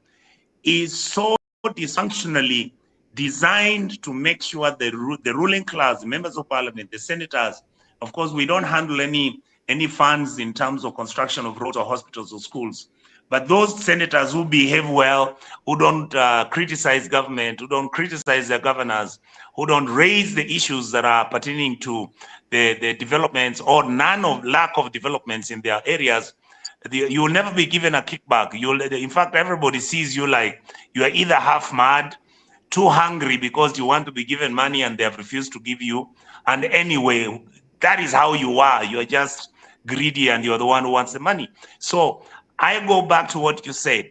is so dysfunctionally designed to make sure the ruling class, the members of parliament, the senators, of course, we don't handle any funds in terms of construction of roads or hospitals or schools. But those senators who behave well, who don't criticize government, who don't criticize their governors, who don't raise the issues that are pertaining to the developments or lack of developments in their areas, you will never be given a kickback. In fact, everybody sees you like you are either half mad, too hungry because you want to be given money and they have refused to give you. And anyway, that is how you are. You are just greedy and you're the one who wants the money. So I go back to what you said.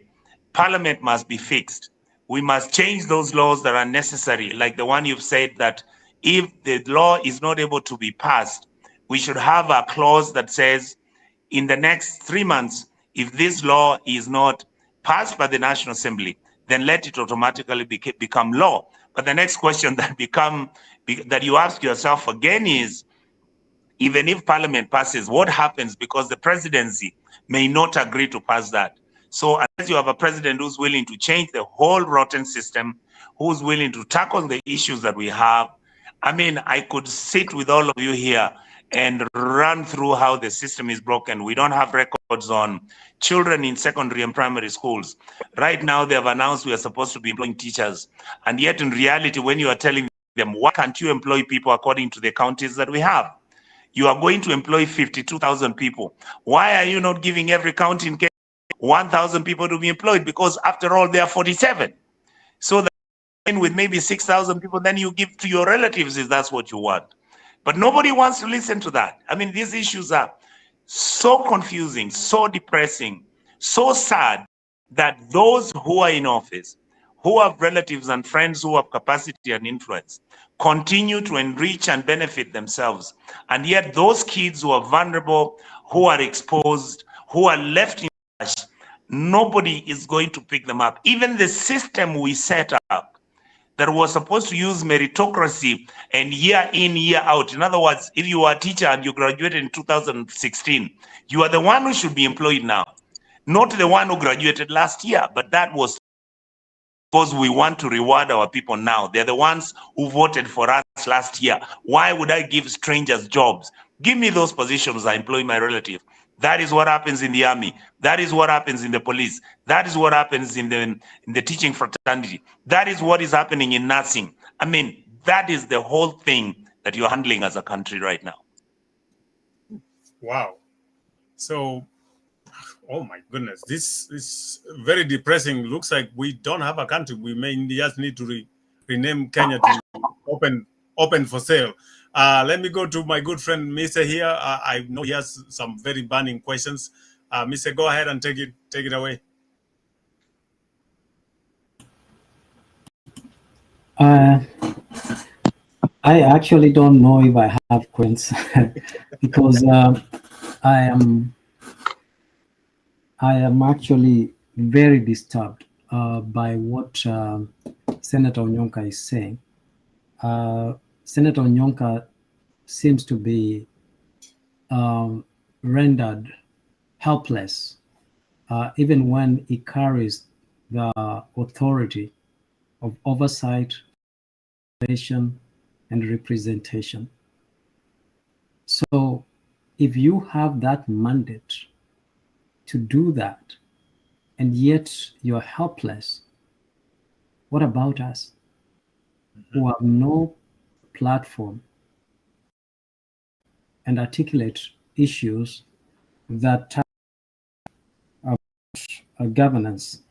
Parliament must be fixed. We must change those laws that are necessary, like the one you've said that if the law is not able to be passed, we should have a clause that says in the next 3 months, if this law is not passed by the National Assembly, then let it automatically become law. But the next question that you ask yourself again is, even if Parliament passes, what happens? Because the presidency may not agree to pass that. So unless you have a president who's willing to change the whole rotten system, who's willing to tackle the issues that we have, I mean, I could sit with all of you here and run through how the system is broken. We don't have records on children in secondary and primary schools. Right now, they have announced we are supposed to be employing teachers. And yet, in reality, when you are telling them, why can't you employ people according to the counties that we have? You are going to employ 52,000 people. Why are you not giving every county in Kenya 1,000 people to be employed? Because after all, there are 47. So that with maybe 6,000 people, then you give to your relatives if that's what you want. But nobody wants to listen to that. I mean, these issues are so confusing, so depressing, so sad that those who are in office, who have relatives and friends who have capacity and influence, continue to enrich and benefit themselves. And yet those kids who are vulnerable, who are exposed, who are left in cash, nobody is going to pick them up. Even the system we set up that was supposed to use meritocracy and year in, year out. In other words, if you are a teacher and you graduated in 2016, you are the one who should be employed now, not the one who graduated last year. But that was because we want to reward our people now. They're the ones who voted for us last year. Why would I give strangers jobs? Give me those positions, I employ my relative. That is what happens in the army. That is what happens in the police. That is what happens in the teaching fraternity. That is what is happening in nursing. I mean, that is the whole thing that you're handling as a country right now. Wow. So, oh my goodness, this is very depressing. Looks like we don't have a country. We may just need to rename Kenya to open for sale. Let me go to my good friend Mr. here. I know he has some very burning questions. Mr. Go ahead and take it away. I actually don't know if I have questions because I am actually very disturbed by what Senator Onyonka is saying. Senator Onyonka seems to be rendered helpless, even when he carries the authority of oversight, and representation. So if you have that mandate to do that, and yet you're helpless, what about us who have no platform and articulate issues that are governance?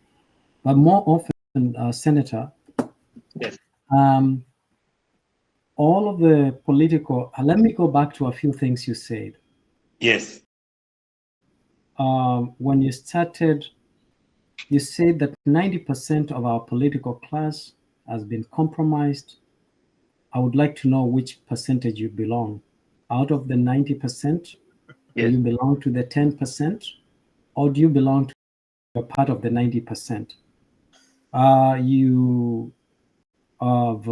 But more often, Senator, Yes. all of the political, let me go back to a few things you said. Yes. When you started, you said that 90% of our political class has been compromised. I would like to know which percentage you belong. Out of the 90%, do Yes. you belong to the 10%, or do you belong to a part of the 90%? You have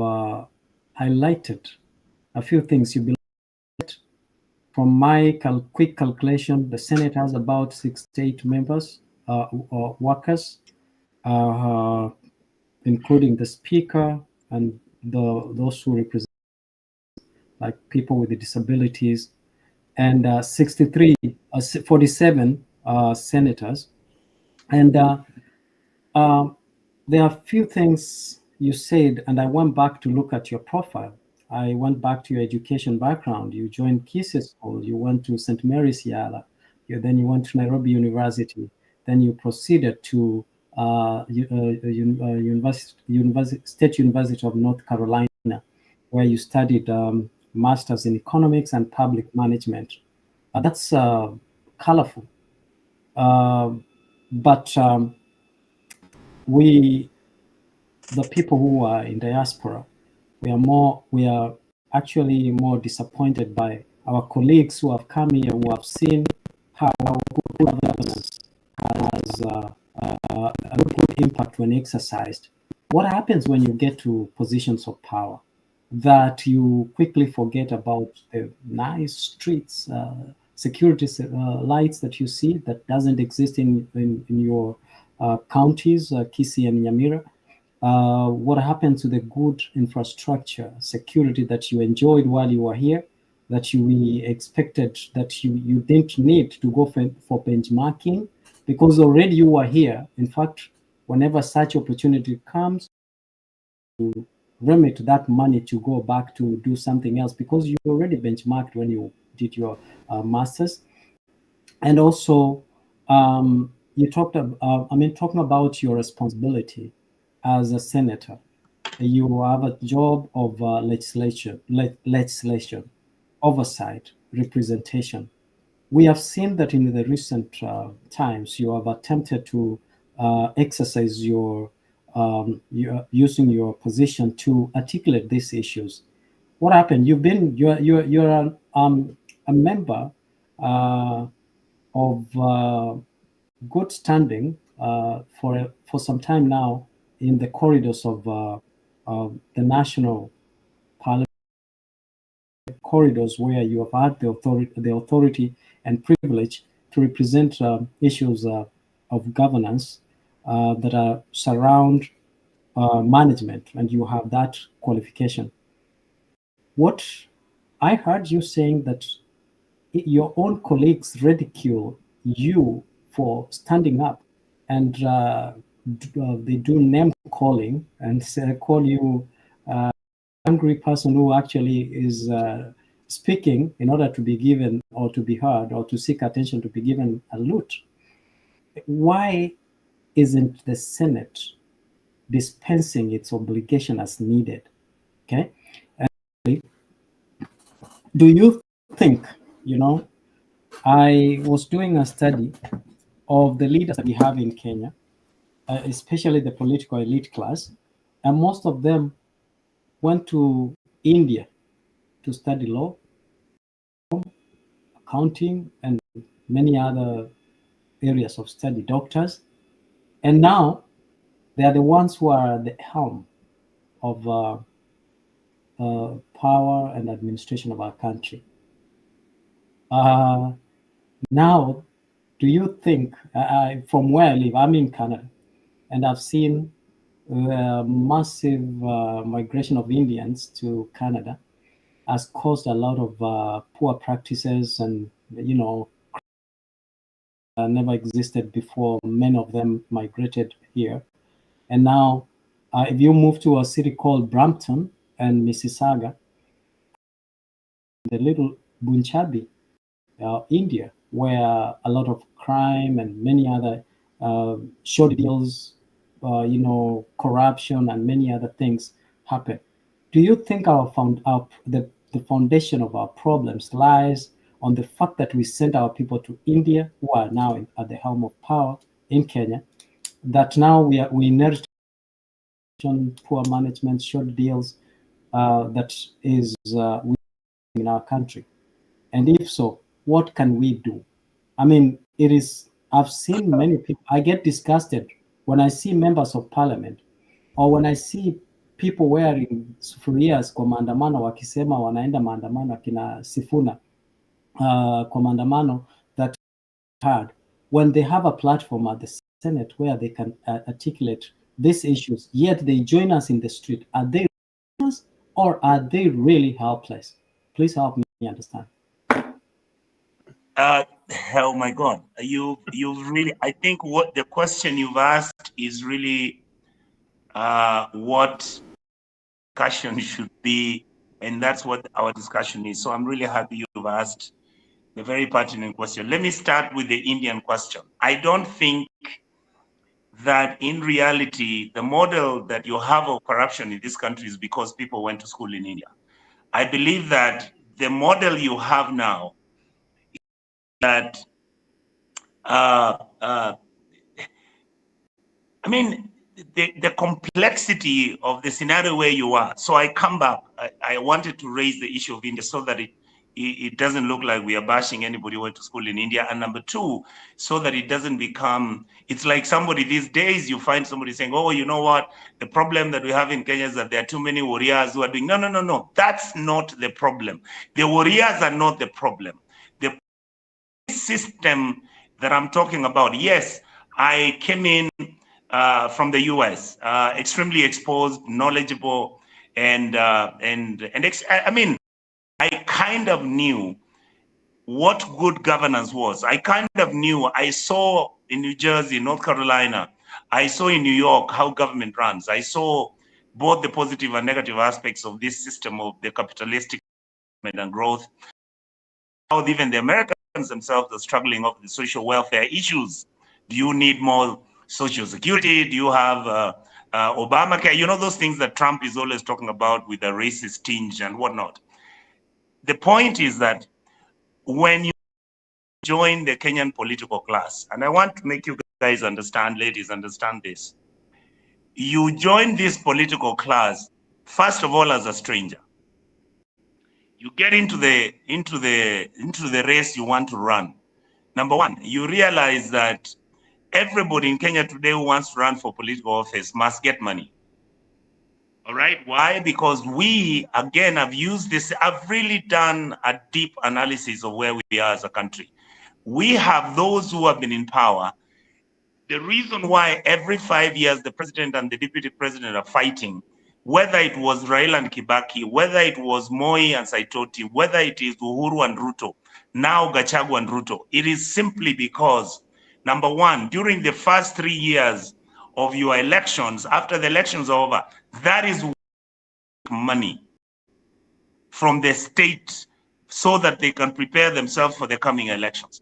highlighted a few things. You belong. From my quick calculation, the Senate has about 68 members or workers, including the Speaker and those who represent like people with disabilities, and 47 senators. And there are a few things you said, and I went back to look at your profile. I went back to your education background. You joined Kisses School. You went to St. Mary's Yala. Then you went to Nairobi University. Then you proceeded to State University of North Carolina, where you studied Masters in Economics and Public Management. That's colorful. But we, the people who are in diaspora, we are actually more disappointed by our colleagues who have come here, who have seen how good governance has a good impact when exercised. What happens when you get to positions of power? That you quickly forget about the nice streets, security lights that you see that doesn't exist in your counties, Kisii and Nyamira. What happened to the good infrastructure, security that you enjoyed while you were here, that we expected that you didn't need to go for benchmarking because already you were here. In fact, whenever such opportunity comes, you remit that money to go back to do something else because you already benchmarked when you did your master's. And also, you talked about, talking about your responsibility as a senator. You have a job of legislation, oversight, representation. We have seen that in the recent times, you have attempted to exercise your using your position to articulate these issues. What happened? You're a member of good standing for some time now in the corridors of the national parliament, corridors where you have had the authority and privilege to represent issues of governance that surround management, and you have that qualification. What I heard you saying that your own colleagues ridicule you for standing up, and they do name calling and call you angry person who actually is speaking in order to be given or to be heard or to seek attention, to be given a loot. Why isn't the Senate dispensing its obligation as needed? Okay. And do you think, I was doing a study of the leaders that we have in Kenya, especially the political elite class, and most of them went to India to study law, accounting, and many other areas of study, doctors. And now they are the ones who are at the helm of power and administration of our country. Now, do you think, from where I live, I'm in Canada, and I've seen the massive migration of Indians to Canada has caused a lot of poor practices, and never existed before. Many of them migrated here, and now if you move to a city called Brampton and Mississauga, the little Bunchabi, India, where a lot of crime and many other short deals, corruption and many other things happen. Do you think the foundation of our problems lies on the fact that we sent our people to India, who are now at the helm of power in Kenya, that now we inherit poor management, short deals that is in our country? And if so, what can we do? I mean, I've seen many people, I get disgusted when I see members of parliament or when I see people wearing sufurias kwa maandamano wakisema wanaenda maandamano akina Sifuna kwa maandamano that hard, when they have a platform at the Senate where they can articulate these issues, yet they join us in the street. Are they us or are they really helpless? Please help me understand. Oh my God, you've really, I think what the question you've asked is really what discussion should be, and that's what our discussion is. So I'm really happy you've asked the very pertinent question. Let me start with the Indian question. I don't think that in reality, the model that you have of corruption in this country is because people went to school in India. I believe that the model you have now is that, I mean, the complexity of the scenario where you are. So I come back, I wanted to raise the issue of India so that it doesn't look like we are bashing anybody who went to school in India. And number two, so that it doesn't become, it's like somebody these days, you find somebody saying, oh, you know what? The problem that we have in Kenya is that there are too many warriors who are doing, no. That's not the problem. The warriors are not the problem. The system that I'm talking about, yes, I came in from the US, extremely exposed, knowledgeable, and I mean, I kind of knew what good governance was. I kind of knew, I saw in New Jersey, North Carolina, I saw in New York how government runs. I saw both the positive and negative aspects of this system of the capitalistic and growth. How even the Americans themselves are struggling with the social welfare issues. Do you need more social security? Do you have Obamacare? You know, those things that Trump is always talking about with a racist tinge and whatnot. The point is that when you join the Kenyan political class, and I want to make you guys understand, ladies, understand this. You join this political class, first of all, as a stranger. You get into the race you want to run. Number one, you realize that everybody in Kenya today who wants to run for political office must get money. All right, why? Because we, again, have used this, I've really done a deep analysis of where we are as a country. We have those who have been in power. The reason why every 5 years the president and the deputy president are fighting, whether it was Raila and Kibaki, whether it was Moi and Saitoti, whether it is Uhuru and Ruto, now Gachagua and Ruto, it is simply because, number one, during the first 3 years of your elections, after the elections are over, that is money from the state so that they can prepare themselves for the coming elections.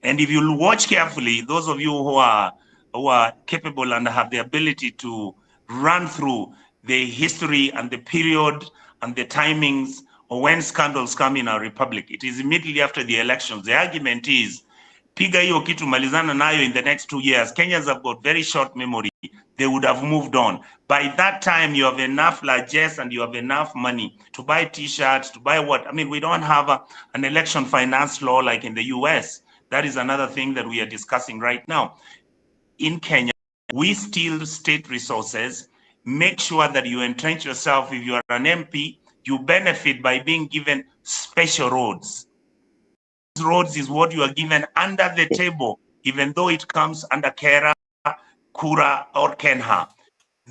And if you watch carefully, those of you who are capable and have the ability to run through the history and the period and the timings of when scandals come in our republic, it is immediately after the elections. The argument is, piga hiyo kitu malizana nayo in the next 2 years. Kenyans have got very short memory. They would have moved on. By that time, you have enough largesse and you have enough money to buy t-shirts, to buy what? I mean, we don't have an election finance law like in the US. That is another thing that we are discussing right now. In Kenya, we steal state resources, make sure that you entrench yourself. If you are an MP, you benefit by being given special roads. These roads is what you are given under the table, even though it comes under Kera, Kura, or Kenha.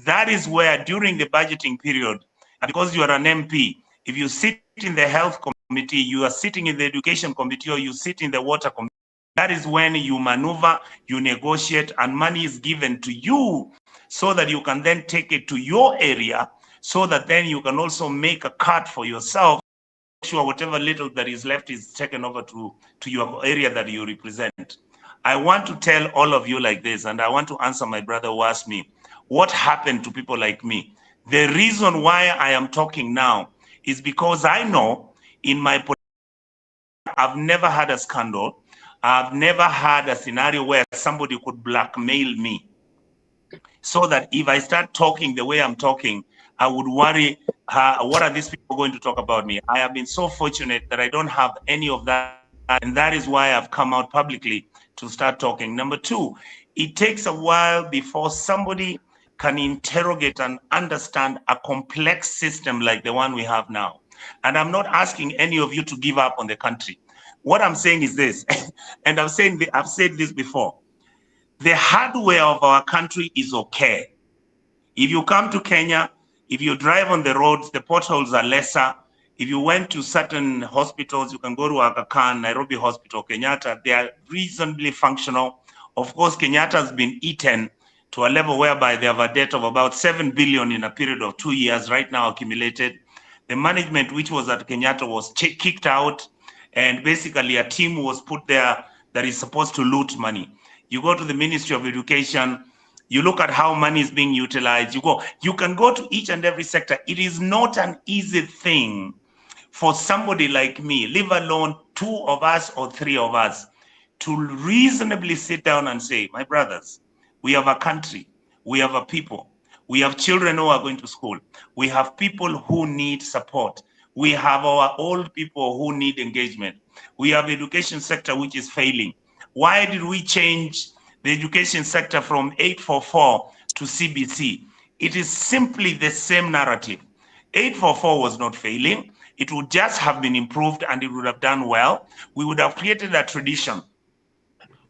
That is where during the budgeting period, because you are an MP, if you sit in the health committee, you are sitting in the education committee, or you sit in the water committee, that is when you maneuver, you negotiate, and money is given to you so that you can then take it to your area, so that then you can also make a cut for yourself. Sure, whatever little that is left is taken over to your area that you represent. I want to tell all of you like this, and I want to answer my brother who asked me, what happened to people like me? The reason why I am talking now is because I know in my I've never had a scandal. I've never had a scenario where somebody could blackmail me, so that if I start talking the way I'm talking, I would worry, what are these people going to talk about me? I have been so fortunate that I don't have any of that. And that is why I've come out publicly to start talking. Number two, it takes a while before somebody can interrogate and understand a complex system like the one we have now. And I'm not asking any of you to give up on the country. What I'm saying is this, and I've said this before. The hardware of our country is okay. If you come to Kenya, if you drive on the roads, the potholes are lesser. If you went to certain hospitals, you can go to Aga Khan, Nairobi Hospital, Kenyatta, they are reasonably functional. Of course, Kenyatta has been eaten to a level whereby they have a debt of about 7 billion in a period of 2 years right now accumulated. The management which was at Kenyatta was kicked out, and basically a team was put there that is supposed to loot money. You go to the Ministry of Education, you look at how money is being utilized, you can go to each and every sector. It is not an easy thing for somebody like me, leave alone 2 of us or 3 of us, to reasonably sit down and say, my brothers, we have a country, we have a people, we have children who are going to school, we have people who need support, we have our old people who need engagement, we have education sector which is failing. Why did we change the education sector from 844 to CBC? It is simply the same narrative. 844 was not failing. It would just have been improved, and it would have done well. We would have created a tradition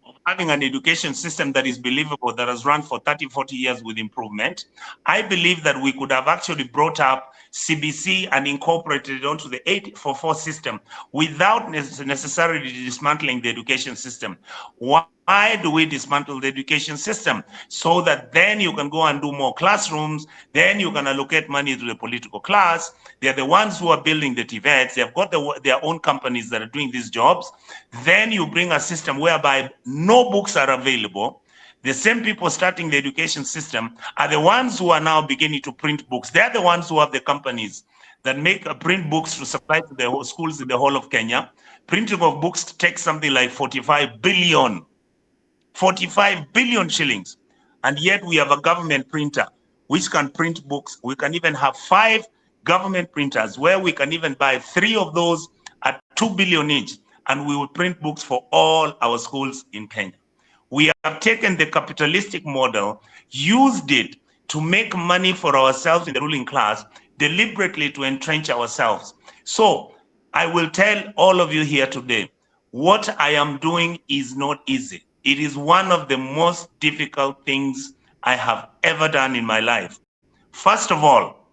of having an education system that is believable, that has run for 30, 40 years with improvement. I believe that we could have actually brought up CBC and incorporated it onto the 844 system without necessarily dismantling the education system. Why do we dismantle the education system? So that then you can go and do more classrooms, then you can allocate money to the political class. They're the ones who are building the TVETs. They've got their own companies that are doing these jobs. Then you bring a system whereby no books are available. The same people starting the education system are the ones who are now beginning to print books. They're the ones who have the companies that make print books to supply to the schools in the whole of Kenya. Printing of books takes something like 45 billion shillings. And yet we have a government printer which can print books. We can even have 5 government printers where we can even buy 3 of those at 2 billion each, and we will print books for all our schools in Kenya. We have taken the capitalistic model, used it to make money for ourselves in the ruling class, deliberately to entrench ourselves. So I will tell all of you here today, what I am doing is not easy. It is one of the most difficult things I have ever done in my life. First of all,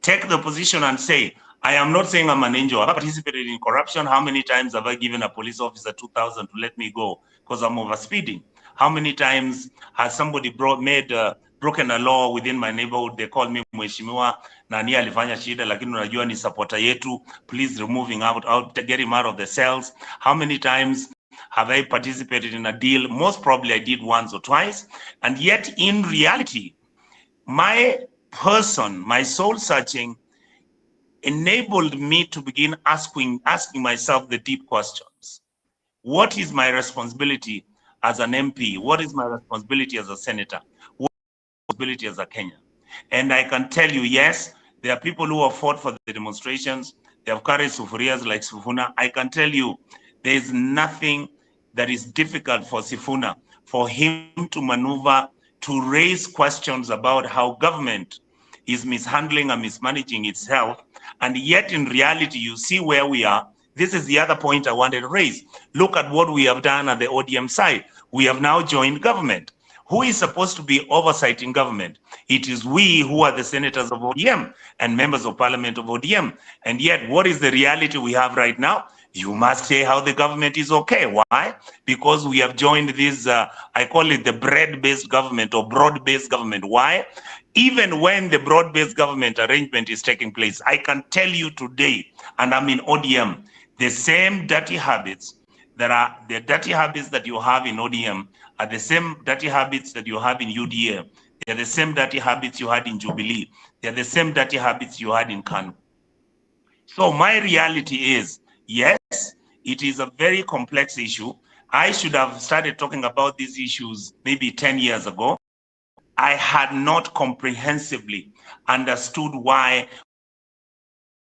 take the position and say, I am not saying I'm an angel. I've participated in corruption. How many times have I given a police officer 2,000 to let me go because I'm overspeeding? How many times has somebody broken a law within my neighborhood? They call me Mheshimiwa, nani alifanya shida, lakini unajua ni supporter yetu. Please remove him out, get him out of the cells. How many times have I participated in a deal? Most probably I did once or twice. And yet in reality, my person, my soul searching, enabled me to begin asking myself the deep questions. What is my responsibility as an MP? What is my responsibility as a senator? What is my responsibility as a Kenyan? And I can tell you, yes, there are people who have fought for the demonstrations. They have carried sufurias like Sifuna. I can tell you, there is nothing that is difficult for Sifuna, for him to maneuver, to raise questions about how government is mishandling and mismanaging itself. And yet in reality, you see where we are. This is the other point I wanted to raise. Look at what we have done at the ODM side. We have now joined government. Who is supposed to be oversight in government? It is we who are the senators of ODM and members of parliament of ODM. And yet, what is the reality we have right now? You must say how the government is okay. Why? Because we have joined this, I call it the bread-based government or broad-based government. Why? Even when the broad-based government arrangement is taking place, I can tell you today, and I'm in ODM, the same dirty habits that are the dirty habits that you have in ODM are the same dirty habits that you have in UDA. They're the same dirty habits you had in Jubilee. They're the same dirty habits you had in Kanu. So my reality is, yes, it is a very complex issue. I should have started talking about these issues maybe 10 years ago. I had not comprehensively understood why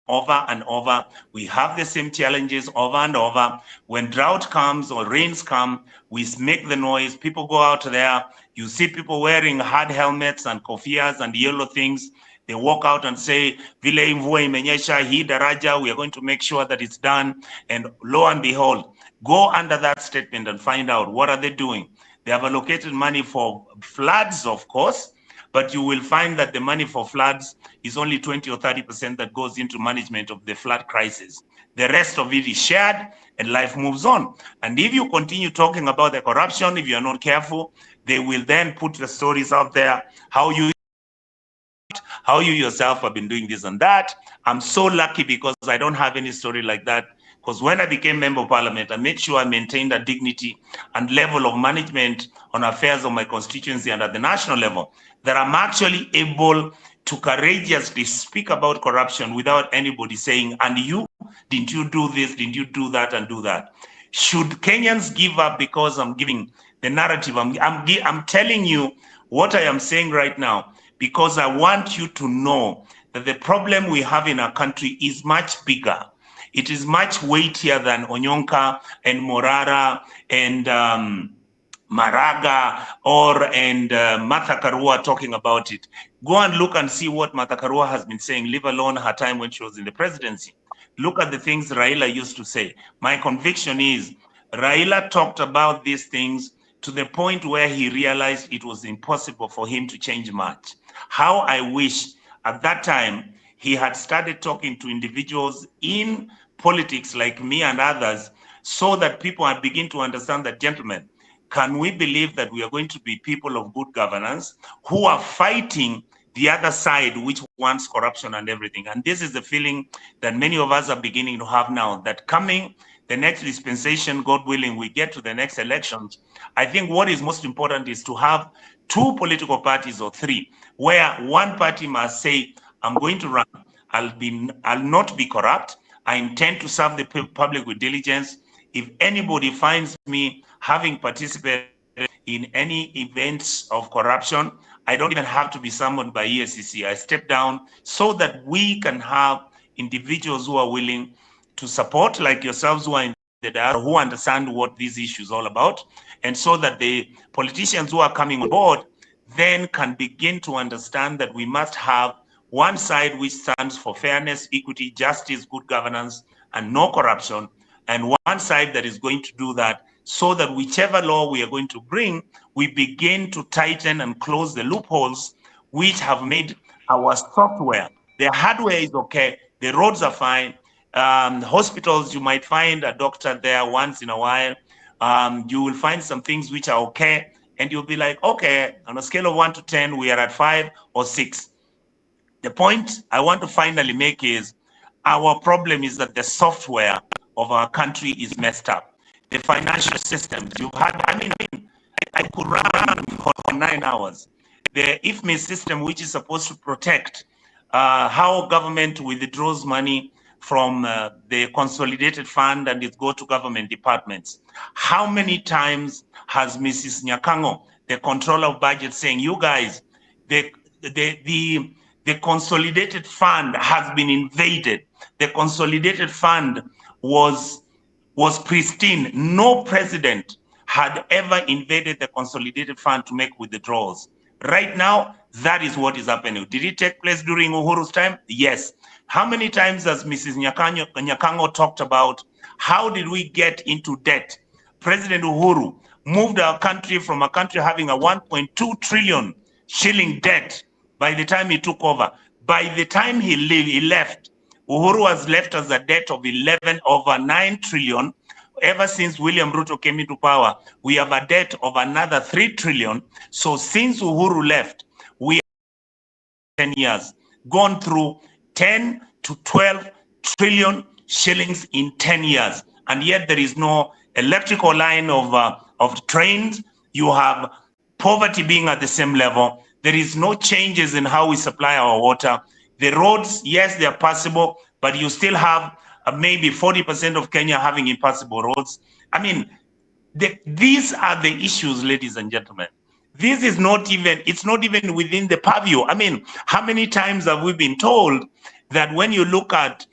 over and over, we have the same challenges over and over. When drought comes or rains come, we make the noise, people go out there, you see people wearing hard helmets and kofias and yellow things. They walk out and say, Vile mvua imenyesha, hii daraja, we are going to make sure that it's done. And lo and behold, go under that statement and find out what are they doing. They have allocated money for floods, of course, but you will find that the money for floods is only 20 or 30% that goes into management of the flood crisis. The rest of it is shared and life moves on. And if you continue talking about the corruption, if you're not careful, they will then put the stories out there, how you yourself have been doing this and that. I'm so lucky because I don't have any story like that. Because when I became member of parliament, I made sure I maintained a dignity and level of management on affairs of my constituency and at the national level, that I'm actually able to courageously speak about corruption without anybody saying, and you, didn't you do this, didn't you do that and do that? Should Kenyans give up because I'm giving the narrative? I'm telling you what I am saying right now, because I want you to know that the problem we have in our country is much bigger. It is much weightier than Onyonka and Morara and Maraga and Martha Karua talking about it. Go and look and see what Martha Karua has been saying, leave alone her time when she was in the presidency. Look at the things Raila used to say. My conviction is Raila talked about these things to the point where he realized it was impossible for him to change much. How I wish at that time he had started talking to individuals in politics like me and others, so that people had begin to understand that, gentlemen, can we believe that we are going to be people of good governance who are fighting the other side, which wants corruption and everything? And this is the feeling that many of us are beginning to have now, that coming the next dispensation, God willing, we get to the next elections. I think what is most important is to have two political parties or three, where one party must say, I'm going to run, I'll not be corrupt, I intend to serve the public with diligence. If anybody finds me having participated in any events of corruption, I don't even have to be summoned by ESCC. I step down so that we can have individuals who are willing to support, like yourselves who are in the diaspora, who understand what these issues are all about, and so that the politicians who are coming on board then can begin to understand that we must have one side which stands for fairness, equity, justice, good governance, and no corruption, and one side that is going to do that, so that whichever law we are going to bring, we begin to tighten and close the loopholes which have made our software. The hardware is okay, the roads are fine, hospitals, you might find a doctor there once in a while, you will find some things which are okay, and you'll be like, okay, on a scale of 1 to 10, we are at 5 or 6. The point I want to finally make is our problem is that the software of our country is messed up. The financial systems, you've had, I could run for 9 hours. The IFMI system, which is supposed to protect how government withdraws money from the consolidated fund and it go to government departments. How many times has Mrs. Nyakango, the controller of budget, saying, you guys, the consolidated fund has been invaded. The consolidated fund was pristine. No president had ever invaded the consolidated fund to make withdrawals. Right now, that is what is happening. Did it take place during Uhuru's time? Yes. How many times has Mrs. Nyakango talked about how did we get into debt President Uhuru moved our country from a country having a 1.2 trillion shilling debt by the time he took over. By the time he left, Uhuru was left as a debt of 9 trillion. Ever since William Ruto came into power, we have a debt of another 3 trillion. So since Uhuru left, we have 10 years gone through 10 to 12 trillion shillings in 10 years. And yet there is no electrical line of trains. You have poverty being at the same level. There is no changes in how we supply our water. The roads, yes, they are passable, but you still have maybe 40% of Kenya having impassable roads. I mean, these are the issues, ladies and gentlemen. This is not even, it's not even within the purview. I mean, how many times have we been told that when you look at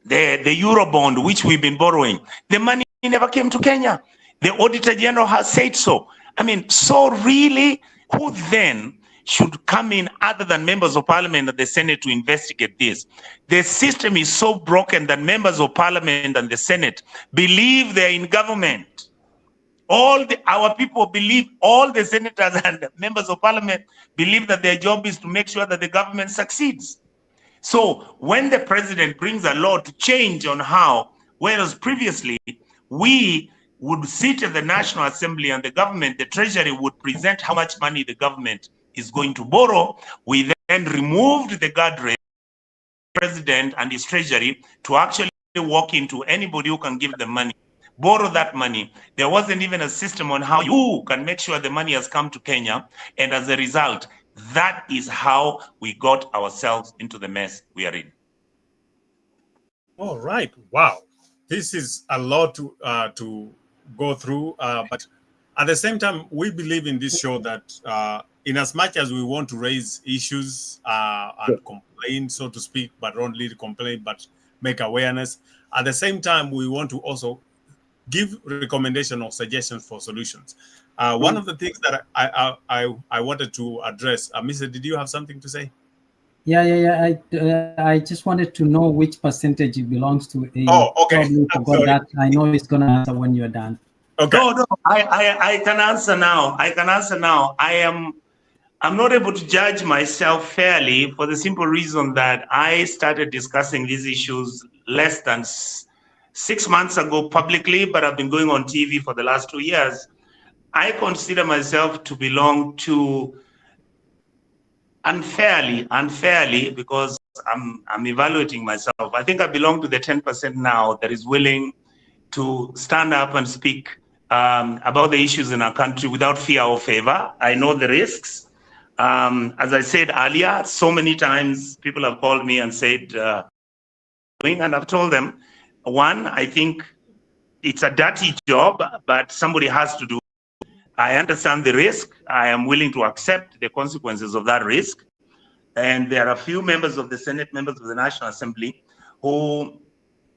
the Eurobond, which we've been borrowing, the money never came to Kenya. The Auditor General has said so. I mean, so really, who then should come in other than members of parliament and the Senate to investigate this? The system is so broken that members of parliament and the Senate believe they're in government. Our people believe, all the senators and members of parliament believe that their job is to make sure that the government succeeds. So when the president brings a law to change on how, whereas previously we would sit at the National Assembly and the government, the Treasury would present how much money the government is going to borrow. We then removed the guardrail, president and his Treasury to actually walk into anybody who can give them money, borrow that money. There wasn't even a system on how you can make sure the money has come to Kenya. And as a result, that is how we got ourselves into the mess we are in. All right. Wow. This is a lot to go through. But at the same time, we believe in this show that in as much as we want to raise issues and complain, so to speak, but don't really complain, but make awareness. At the same time, we want to also give recommendation or suggestions for solutions. One of the things that I wanted to address, Mr. Did you have something to say? Yeah. I just wanted to know which percentage it belongs to. Oh, okay. Probably forgot that. I know it's gonna answer when you're done. Okay. No, I can answer now. I'm not able to judge myself fairly for the simple reason that I started discussing these issues less than 6 months ago publicly, but I've been going on TV for the last 2 years. I consider myself to belong to unfairly, because I'm evaluating myself. I think I belong to the 10% now that is willing to stand up and speak about the issues in our country without fear or favor. I know the risks. As I said earlier, so many times people have called me and said, and I've told them, one, I think it's a dirty job, but somebody has to do it. I understand the risk. I am willing to accept the consequences of that risk. And there are a few members of the Senate, members of the National Assembly, who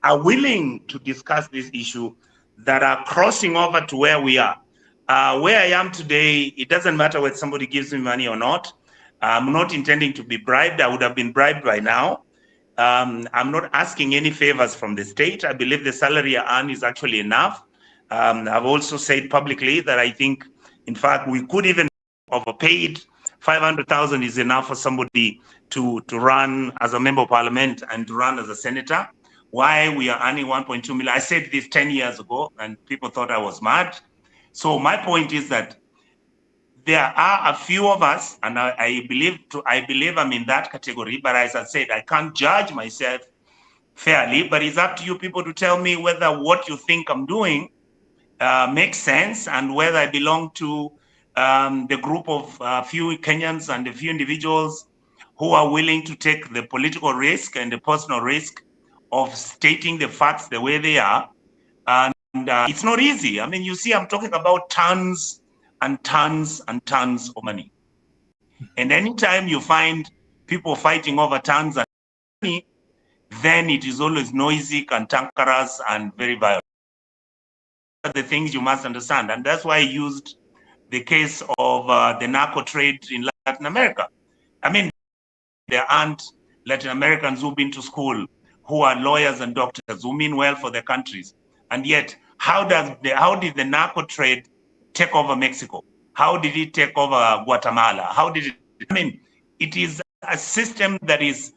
are willing to discuss this issue, that are crossing over to where we are. Where I am today, it doesn't matter whether somebody gives me money or not. I'm not intending to be bribed. I would have been bribed by now. I'm not asking any favors from the state. I believe the salary I earn is actually enough. I've also said publicly that I think, in fact, we could even overpaid. 500,000 is enough for somebody to run as a member of parliament and to run as a senator. Why we are earning 1.2 million? I said this 10 years ago and people thought I was mad. So my point is that there are a few of us, and I believe I'm in that category, but as I said, I can't judge myself fairly, but it's up to you people to tell me whether what you think I'm doing makes sense, and whether I belong to the group of a few Kenyans and a few individuals who are willing to take the political risk and the personal risk of stating the facts the way they are. And it's not easy. I mean, you see, I'm talking about tons and tons and tons of money. And anytime you find people fighting over tons of money, then it is always noisy, cantankerous, and very violent. The things you must understand. And that's why I used the case of the narco trade in Latin America. I mean, there aren't Latin Americans who've been to school, who are lawyers and doctors, who mean well for their countries. And yet, How did the narco trade take over Mexico? How did it take over Guatemala? How did it? I mean, it is a system that is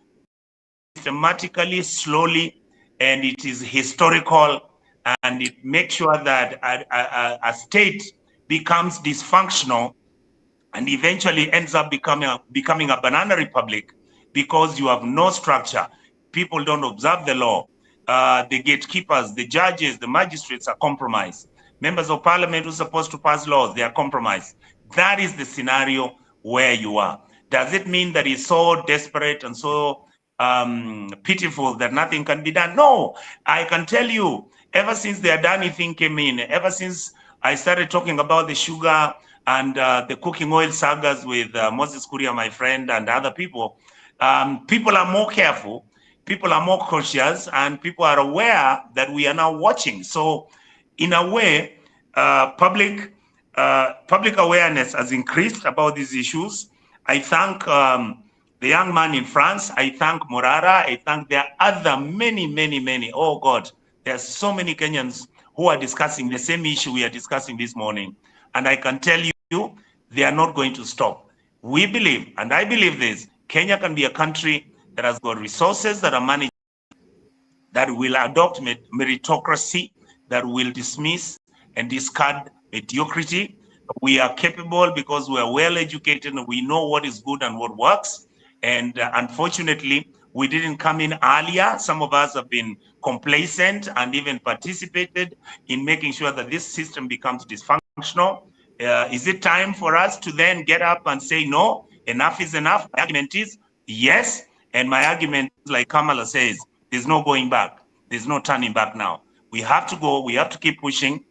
systematically, slowly, and it is historical, and it makes sure that a state becomes dysfunctional and eventually ends up becoming a banana republic because you have no structure. People don't observe the law. The gatekeepers, the judges, the magistrates are compromised. Members of parliament who are supposed to pass laws, they are compromised. That is the scenario where you are. Does it mean that it's so desperate and so pitiful that nothing can be done? No, I can tell you, ever since the Adani thing came in, ever since I started talking about the sugar and the cooking oil sagas with Moses Kuria, my friend, and other people, people are more careful, people are more cautious, and people are aware that we are now watching. So in a way, public awareness has increased about these issues. I thank the young man in France. I thank Morara. I thank there are other many. Oh God, there are so many Kenyans who are discussing the same issue we are discussing this morning. And I can tell you, they are not going to stop. We believe, and I believe this, Kenya can be a country that has got resources that are managed, that will adopt meritocracy, that will dismiss and discard mediocrity. We are capable because we are well educated and we know what is good and what works. And unfortunately, we didn't come in earlier. Some of us have been complacent and even participated in making sure that this system becomes dysfunctional. Is it time for us to then get up and say, no, enough is enough? My argument is yes. And my argument, like Kamala says, there's no going back. There's no turning back now. We have to go. We have to keep pushing.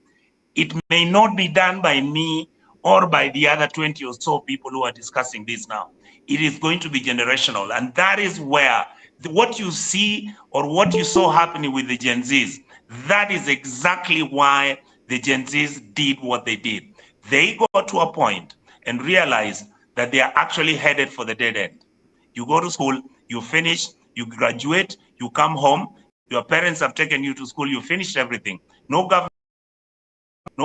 It may not be done by me or by the other 20 or so people who are discussing this now. It is going to be generational. And that is where what you see or what you saw happening with the Gen Zs, that is exactly why the Gen Zs did what they did. They got to a point and realized that they are actually headed for the dead end. You go to school, you finish, you graduate, you come home, your parents have taken you to school, you finished everything. No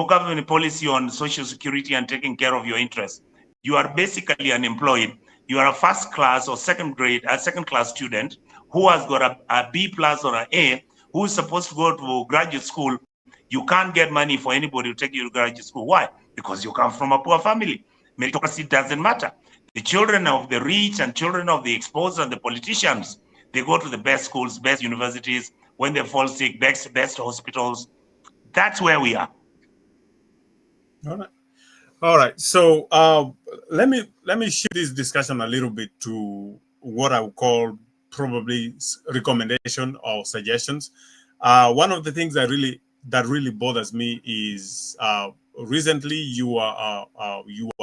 government policy on social security and taking care of your interests. You are basically unemployed. You are a first class or second class student who has got a B plus or an A, who is supposed to go to graduate school. You can't get money for anybody to take you to graduate school. Why? Because you come from a poor family. Meritocracy doesn't matter. The children of the rich and children of the exposed and the politicians, they go to the best schools, best universities. When they fall sick, best hospitals. That's where we are. All right. So let me shift this discussion a little bit to what I would call probably recommendation or suggestions. One of the things that really bothers me is recently you are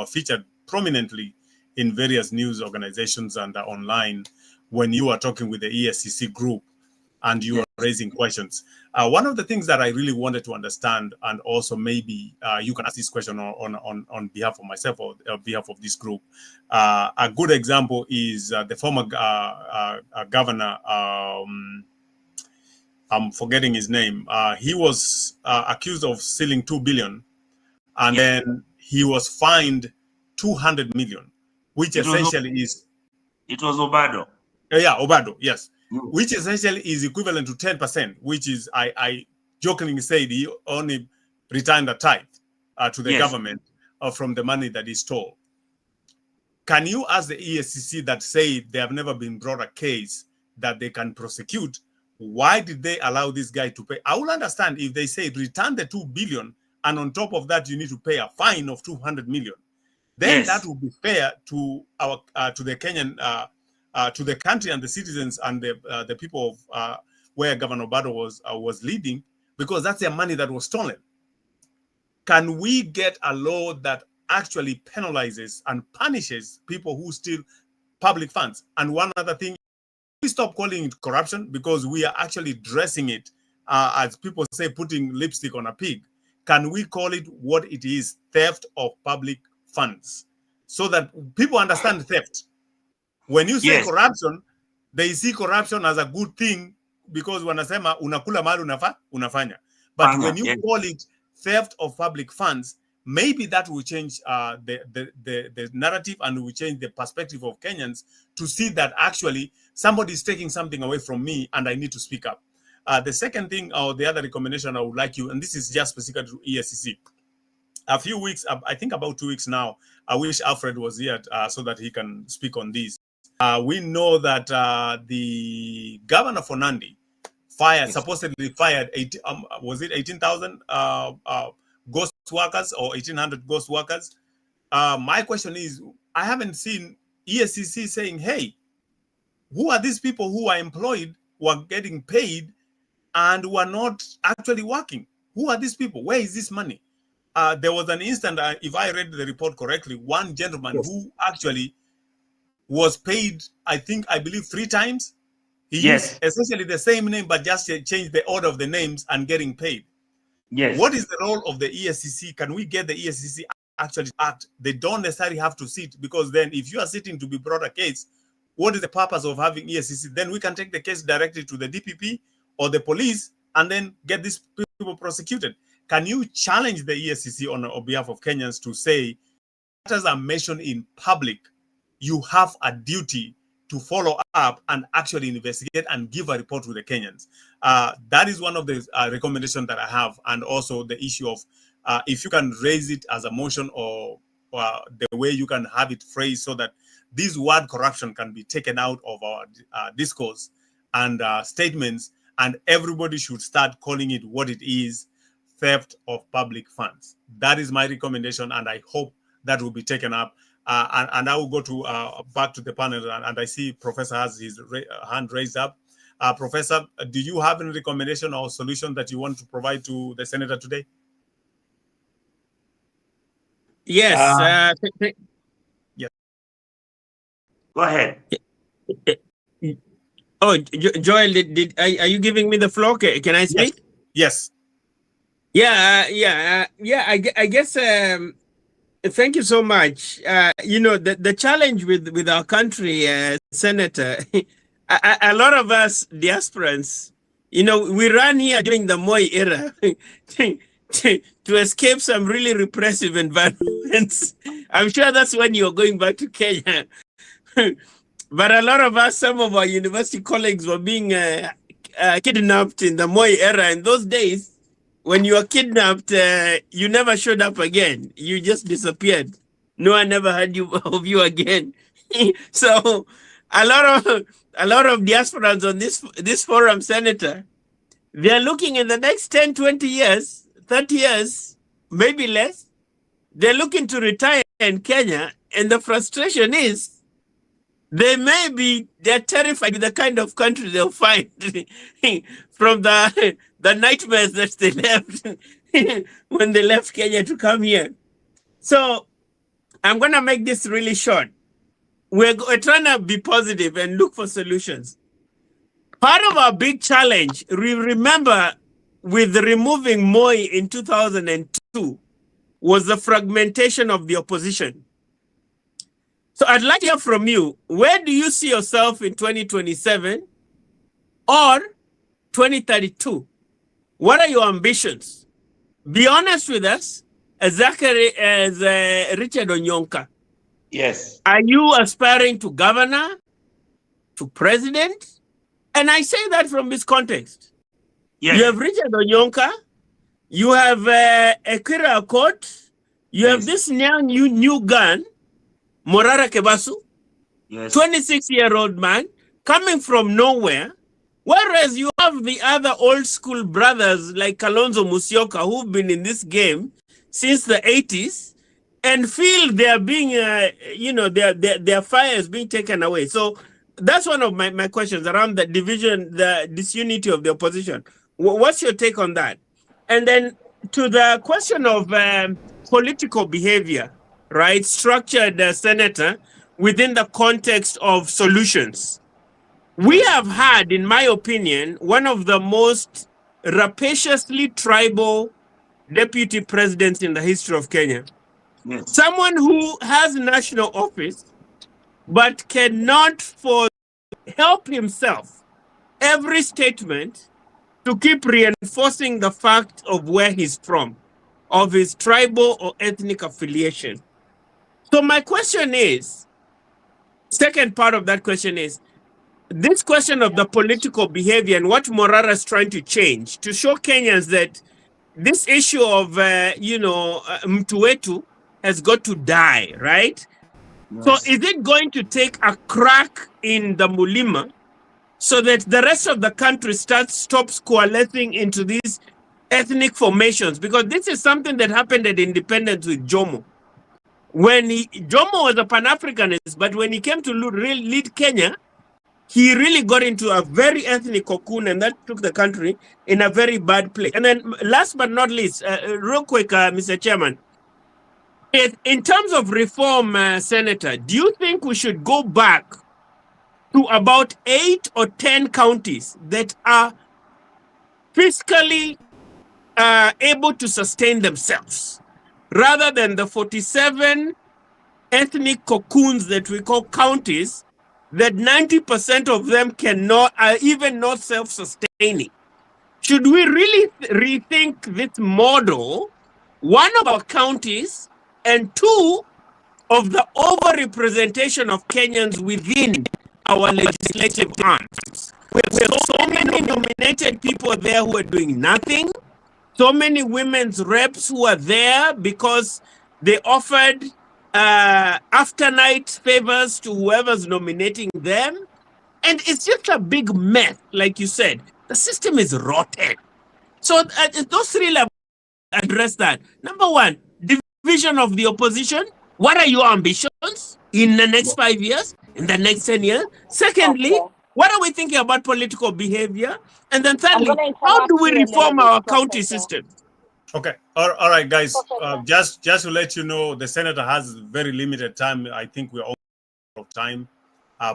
featured prominently in various news organizations and online when you are talking with the ESCC group and you are raising questions. One of the things that I really wanted to understand, and also maybe you can ask this question on behalf of myself or behalf of this group. A good example is the former governor, I'm forgetting his name. He was accused of stealing 2 billion, and then he was fined 200 million, which essentially is... It was Obado. Yeah, Obado, yes. Which essentially is equivalent to 10%, which is, I jokingly said, he only returned a tithe to the government from the money that he stole. Can you ask the ESCC that say they have never been brought a case that they can prosecute, why did they allow this guy to pay? I will understand if they say return the 2 billion and on top of that you need to pay a fine of 200 million. Then that would be fair to our to the Kenyan to the country and the citizens and the people of where Governor Obado was leading, because that's their money that was stolen. Can we get a law that actually penalizes and punishes people who steal public funds? And one other thing, we stop calling it corruption because we are actually dressing it as people say, putting lipstick on a pig. Can we call it what it is, theft of public funds, so that people understand theft? When you say corruption, they see corruption as a good thing because wanasema unakula mali unafanya. But when you call it theft of public funds, maybe that will change the narrative and will change the perspective of Kenyans to see that actually somebody is taking something away from me and I need to speak up. The second thing, or the other recommendation I would like you, and this is just specific to ESCC. A few weeks, I think about 2 weeks now, I wish Alfred was here so that he can speak on this. We know that the governor for Nandi supposedly fired, was it 18,000 ghost workers or 1,800 ghost workers? My question is, I haven't seen ESCC saying, hey, who are these people who are employed, who are getting paid, and who are not actually working? Who are these people? Where is this money? There was an instant, if I read the report correctly, one gentleman who actually was paid, I believe 3 times. He used essentially the same name, but just changed the order of the names and getting paid. Yes. What is the role of the ESCC? Can we get the ESCC actually act? They don't necessarily have to sit, because then if you are sitting to be brought a case, what is the purpose of having ESCC? Then we can take the case directly to the DPP or the police and then get these people prosecuted. Can you challenge the ESCC on behalf of Kenyans to say, matters are mentioned in public, you have a duty to follow up and actually investigate and give a report to the Kenyans? That is one of the recommendations that I have. And also the issue of if you can raise it as a motion or the way you can have it phrased so that this word corruption can be taken out of our discourse and statements, and everybody should start calling it what it is: theft of public funds. That is my recommendation, and I hope that will be taken up. And I will go to back to the panel, and I see Professor has his hand raised up. Professor, do you have any recommendation or solution that you want to provide to the Senator today? Yes. Yes. Go ahead. Oh, Joel, are you giving me the floor? Can I speak? Yes. Yeah. I guess. Thank you so much. The challenge with our country, Senator, a lot of us diasporans, we ran here during the Moi era to escape some really repressive environments. I'm sure that's when you're going back to Kenya. But a lot of us, some of our university colleagues were being kidnapped in the Moi era. In those days, when you were kidnapped, you never showed up again. You just disappeared. No one ever heard of you again. So a lot of diasporans on this forum, Senator, they're looking in the next 10, 20 years, 30 years, maybe less. They're looking to retire in Kenya, and the frustration is they're terrified with the kind of country they'll find from the nightmares that they left when they left Kenya to come here. So I'm going to make this really short. We're trying to be positive and look for solutions. Part of our big challenge, we remember with removing Moi in 2002, was the fragmentation of the opposition. So I'd like to hear from you. Where do you see yourself in 2027 or 2032? What are your ambitions? Be honest with us, as Richard Onyonka. Yes. Are you aspiring to governor, to president? And I say that from this context. Yes. You have Richard Onyonka, you have Ekira Akot, you have this new gun, Morara Kebasu, 26-year-old man, coming from nowhere, whereas you have the other old school brothers like Kalonzo Musyoka, who've been in this game since the 80s, and feel they're being, their fire is being taken away. So that's one of my questions around the division, the disunity of the opposition. What's your take on that? And then to the question of political behavior, right? Structured, Senator, within the context of solutions. We have had, in my opinion, one of the most rapaciously tribal deputy presidents in the history of Kenya. Yes. Someone who has national office, but cannot help himself. Every statement to keep reinforcing the fact of where he's from, of his tribal or ethnic affiliation. So my question is, second part of that question is, this question of the political behavior and what Morara is trying to change to show Kenyans that this issue of, Mtuwetu has got to die, right? Yes. So is it going to take a crack in the Mulima so that the rest of the country stops coalescing into these ethnic formations? Because this is something that happened at independence with Jomo. When Jomo was a Pan-Africanist, but when he came to lead Kenya, he really got into a very ethnic cocoon, and that took the country in a very bad place. And then last but not least, real quick, Mr. Chairman, in terms of reform, Senator, do you think we should go back to about 8 or 10 counties that are fiscally able to sustain themselves, rather than the 47 ethnic cocoons that we call counties, that 90% of them are even not self-sustaining? Should we really rethink this model, one of our counties, and two, of the over-representation of Kenyans within our legislative arms? We have so many nominated people there who are doing nothing, so many women's reps who are there because they offered after-night favors to whoever's nominating them. And it's just a big mess, like you said. The system is rotten. So those three levels address that. Number one, division of the opposition. What are your ambitions in the next 5 years, in the next 10 years? Secondly, what are we thinking about political behavior? And then thirdly, how do we reform our county system? Okay. All right, guys. Just to let you know, the senator has very limited time. I think we're all out of time.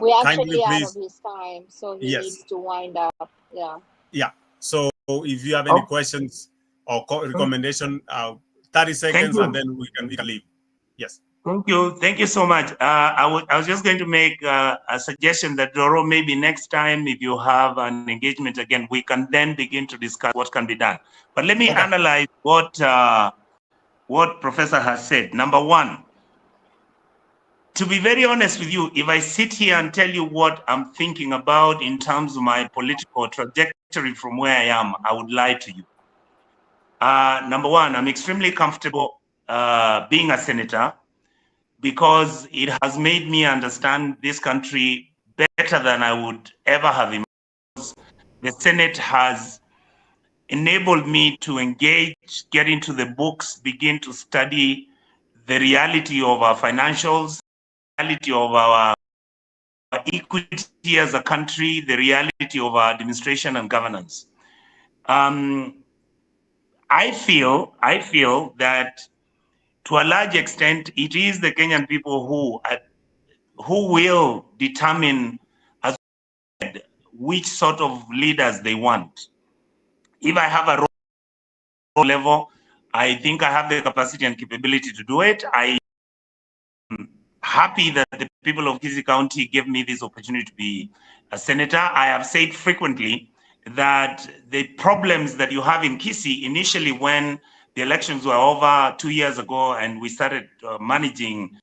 We're actually out of his time, so he needs to wind up. Yeah. So if you have any questions or recommendation, 30 seconds, and then we can leave. Yes. Thank you so much. I was just going to make a suggestion that, Doro, maybe next time, if you have an engagement again, we can then begin to discuss what can be done. But let me analyze what Professor has said. Number one, to be very honest with you, if I sit here and tell you what I'm thinking about in terms of my political trajectory from where I am, I would lie to you. Number one, I'm extremely comfortable being a senator, because it has made me understand this country better than I would ever have imagined. The Senate has enabled me to engage, get into the books, begin to study the reality of our financials, the reality of our equity as a country, the reality of our administration and governance. I feel that to a large extent, it is the Kenyan people who will determine as which sort of leaders they want. If I have a role level, I think I have the capacity and capability to do it. I am happy that the people of Kisii County gave me this opportunity to be a senator. I have said frequently that the problems that you have in Kisii initially, when the elections were over 2 years ago and we started managing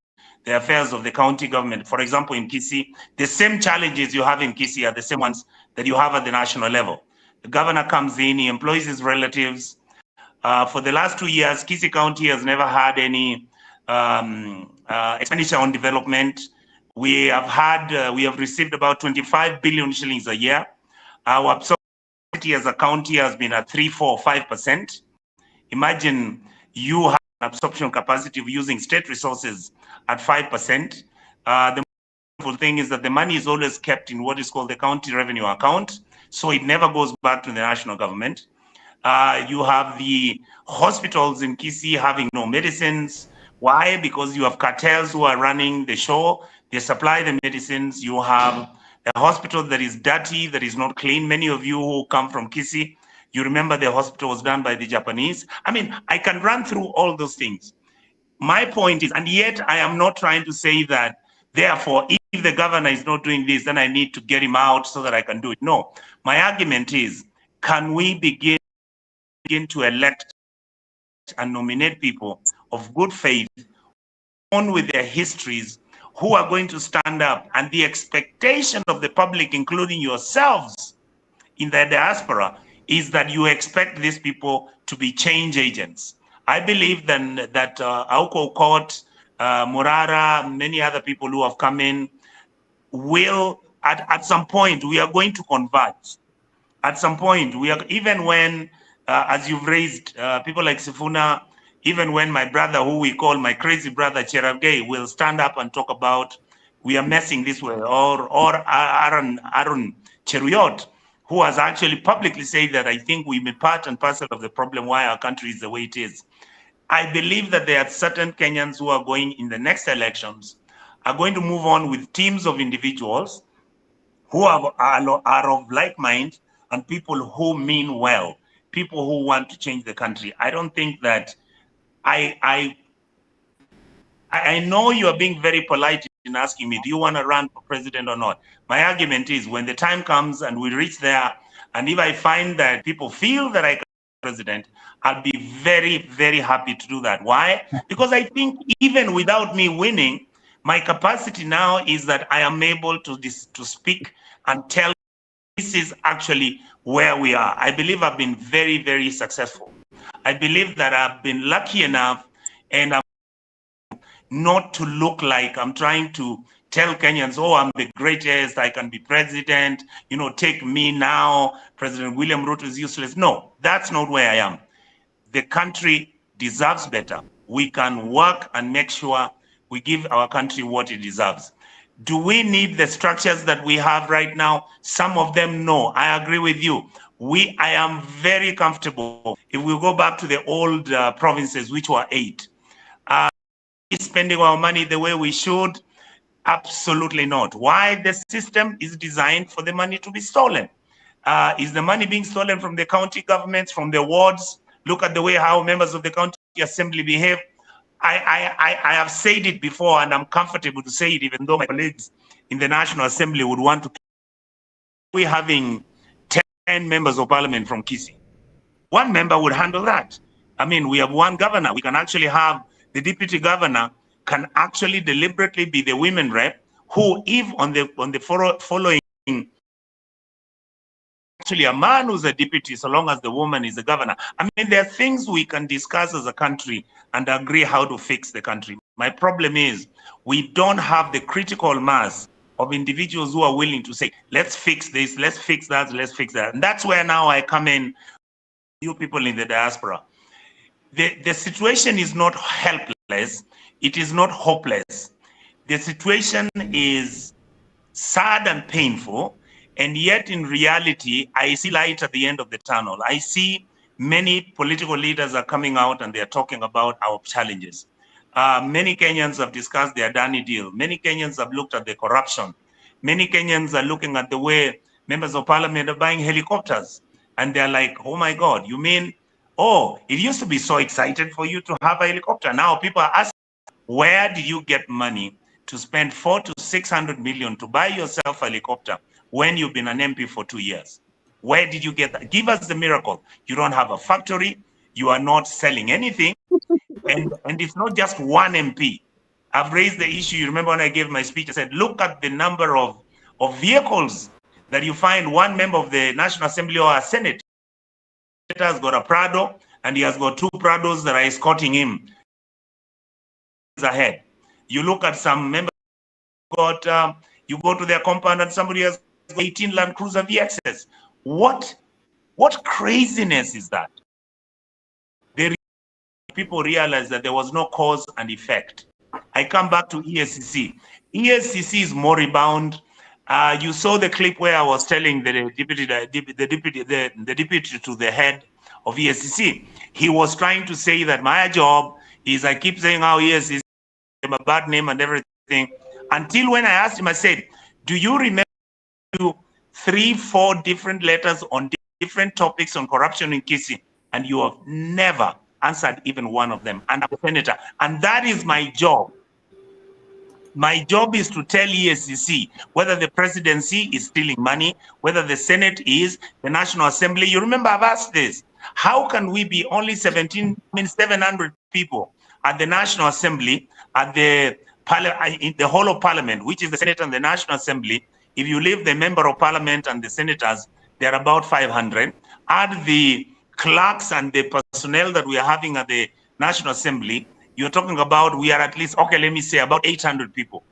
the affairs of the county government, for example, in Kisii, the same challenges you have in Kisii are the same ones that you have at the national level. The governor comes in, he employs his relatives. For the last 2 years, Kisii County has never had any expenditure on development. We have received about 25 billion shillings a year. Our absorption as a county has been at 3%, 4%, 5%. Imagine you have an absorption capacity of using state resources at 5%. The wonderful thing is that the money is always kept in what is called the county revenue account, so it never goes back to the national government. You have the hospitals in Kisii having no medicines. Why? Because you have cartels who are running the show. They supply the medicines. You have a hospital that is dirty, that is not clean. Many of you who come from Kisii, you remember the hospital was done by the Japanese. I mean, I can run through all those things. My point is, and yet I am not trying to say that, therefore, if the governor is not doing this, then I need to get him out so that I can do it. No, my argument is, can we begin to elect and nominate people of good faith, on with their histories, who are going to stand up, and the expectation of the public, including yourselves in the diaspora, is that you expect these people to be change agents. I believe then that Auko Court, Murara, many other people who have come in will, at some point, we are going to converge. At some point, we are, even when, as you've raised, people like Sifuna, even when my brother, who we call my crazy brother, Cherargei, will stand up and talk about, we are messing this way, or Aaron Cheruyot, who has actually publicly said that I think we may part and parcel of the problem why our country is the way it is. I believe that there are certain Kenyans who are going in the next elections, are going to move on with teams of individuals who are of like mind and people who mean well, people who want to change the country. I don't think that I know you are being very polite in asking me, do you want to run for president or not? My argument is when the time comes and we reach there, and if I find that people feel that I can be president, I'll be very, very happy to do that. Why? Because I think even without me winning, my capacity now is that I am able to speak and tell this is actually where we are. I believe I've been very, very successful. I believe that I've been lucky enough, and I'm not to look like I'm trying to tell Kenyans, oh, I'm the greatest, I can be president, you know, take me now, President William Ruto is useless. No, that's not where I am. The country deserves better. We can work and make sure we give our country what it deserves. Do we need the structures that we have right now? Some of them, no. I agree with you. I am very comfortable if we go back to the old provinces, which were 8. Spending our money the way we should? Absolutely not. Why? The system is designed for the money to be stolen. Is the money being stolen from the county governments, from the wards? Look at the way how members of the county assembly behave. I have said it before, and I'm comfortable to say it, even though my colleagues in the National Assembly would want to. We're having 10 members of parliament from Kisii. One member would handle that. I mean, we have one governor. We can actually have the deputy governor can actually deliberately be the women rep, who, if on the following, actually a man who's a deputy, so long as the woman is the governor. I mean, there are things we can discuss as a country and agree how to fix the country. My problem is we don't have the critical mass of individuals who are willing to say, let's fix this, let's fix that, let's fix that. And that's where now I come in, you people in the diaspora. The situation is not helpless. It is not hopeless. The situation is sad and painful. And yet in reality, I see light at the end of the tunnel. I see many political leaders are coming out and they're talking about our challenges. Many Kenyans have discussed the Adani deal. Many Kenyans have looked at the corruption. Many Kenyans are looking at the way members of parliament are buying helicopters. And they're like, oh my God, you mean, oh, it used to be so excited for you to have a helicopter. Now people are asking, where do you get money to spend 400 to 600 million to buy yourself a helicopter when you've been an MP for 2 years? Where did you get that? Give us the miracle. You don't have a factory. You are not selling anything. And it's not just one MP. I've raised the issue. You remember when I gave my speech, I said, look at the number of vehicles that you find one member of the National Assembly or a Senate has got a Prado, and he has got 2 Prados that are escorting him ahead. You look at some members you go to their compound and somebody has 18 Land Cruiser VXs. What craziness is that? People realize that there was no cause and effect. I come back to ESCC. ESCC is moribund. You saw the clip where I was telling the deputy to the head of ESCC. He was trying to say that my job is, I keep saying how ESCC is a bad name and everything. Until when I asked him, I said, do you remember 3-4 different letters on different topics on corruption in Kisii? And you have never answered even one of them. And I'm a senator. And that is my job. My job is to tell EACC whether the presidency is stealing money, whether the Senate is, the National Assembly. You remember I've asked this. How can we be only 700 people at the National Assembly, at the in the whole of Parliament, which is the Senate and the National Assembly? If you leave the member of Parliament and the senators, they're about 500. Add the clerks and the personnel that we are having at the National Assembly, you're talking about, we are at least, okay, let me say about 800 people.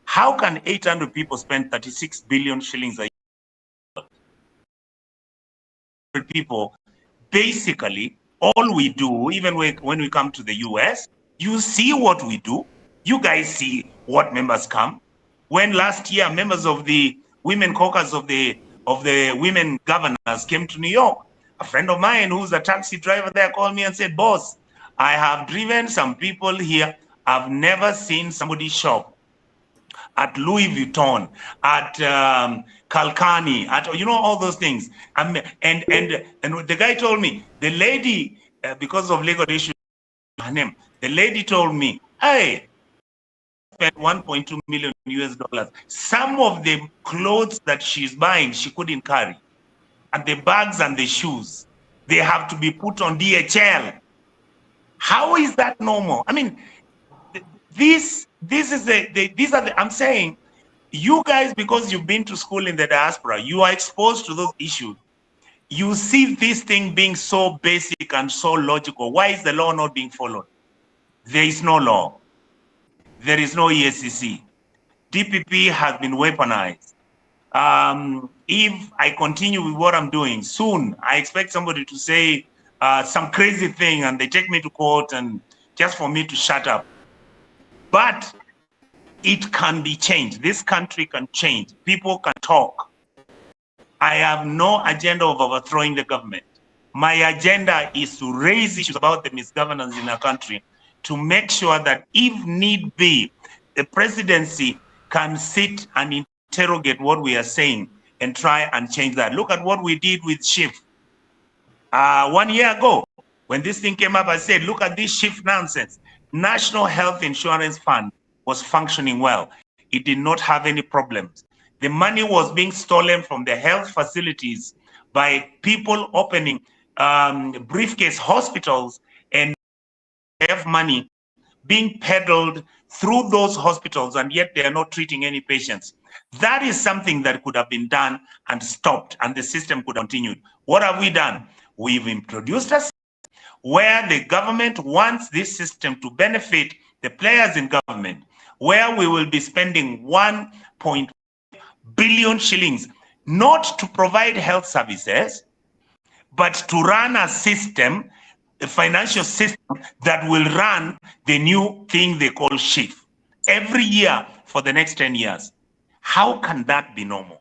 How can 800 people spend 36 billion shillings a year? People, basically, all we do, even when we come to the US, you see what we do. You guys see what members come. When last year, members of the Women Caucus of the women governors came to New York, a friend of mine who's a taxi driver there called me and said, boss, I have driven some people here. I've never seen somebody shop at Louis Vuitton, at Kalkani, at, you know, all those things. And the guy told me, the lady, because of legal issues, her name, the lady told me, hey, spent 1.2 million US dollars. Some of the clothes that she's buying, she couldn't carry. And the bags and the shoes, they have to be put on DHL. How is that normal? I mean, these are the, I'm saying, you guys, because you've been to school in the diaspora, you are exposed to those issues. You see this thing being so basic and so logical. Why is the law not being followed? There is no law. There is no EACC. DPP has been weaponized. If I continue with what I'm doing, soon I expect somebody to say some crazy thing and they take me to court and just for me to shut up. But it can be changed. This country can change. People can talk. I have no agenda of overthrowing the government. My agenda is to raise issues about the misgovernance in our country, to make sure that if need be, the presidency can sit and interrogate what we are saying and try and change that. Look at what we did with SHIF. 1 year ago, when this thing came up, I said, look at this SHIF nonsense. National Health Insurance Fund was functioning well. It did not have any problems. The money was being stolen from the health facilities by people opening briefcase hospitals, and have money being peddled through those hospitals, and yet they are not treating any patients. That is something that could have been done and stopped, and the system could have continued. What have we done? We've introduced a system where the government wants this system to benefit the players in government, where we will be spending 1.1 billion shillings, not to provide health services, but to run a system, a financial system that will run the new thing they call SHIF every year for the next 10 years. How can that be normal?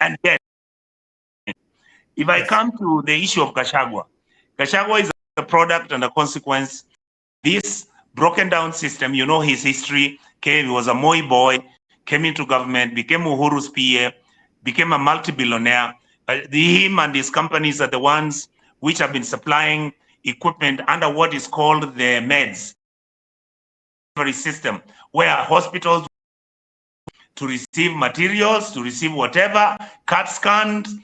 And then, if I come to the issue of Gachagua, Gachagua is a product and a consequence. This broken down system, you know his history, he was a Moi boy, came into government, became Uhuru's PA, became a multi-billionaire. Him and his companies are the ones which have been supplying equipment under what is called the meds system, where hospitals to receive materials, to receive whatever, CAT scans,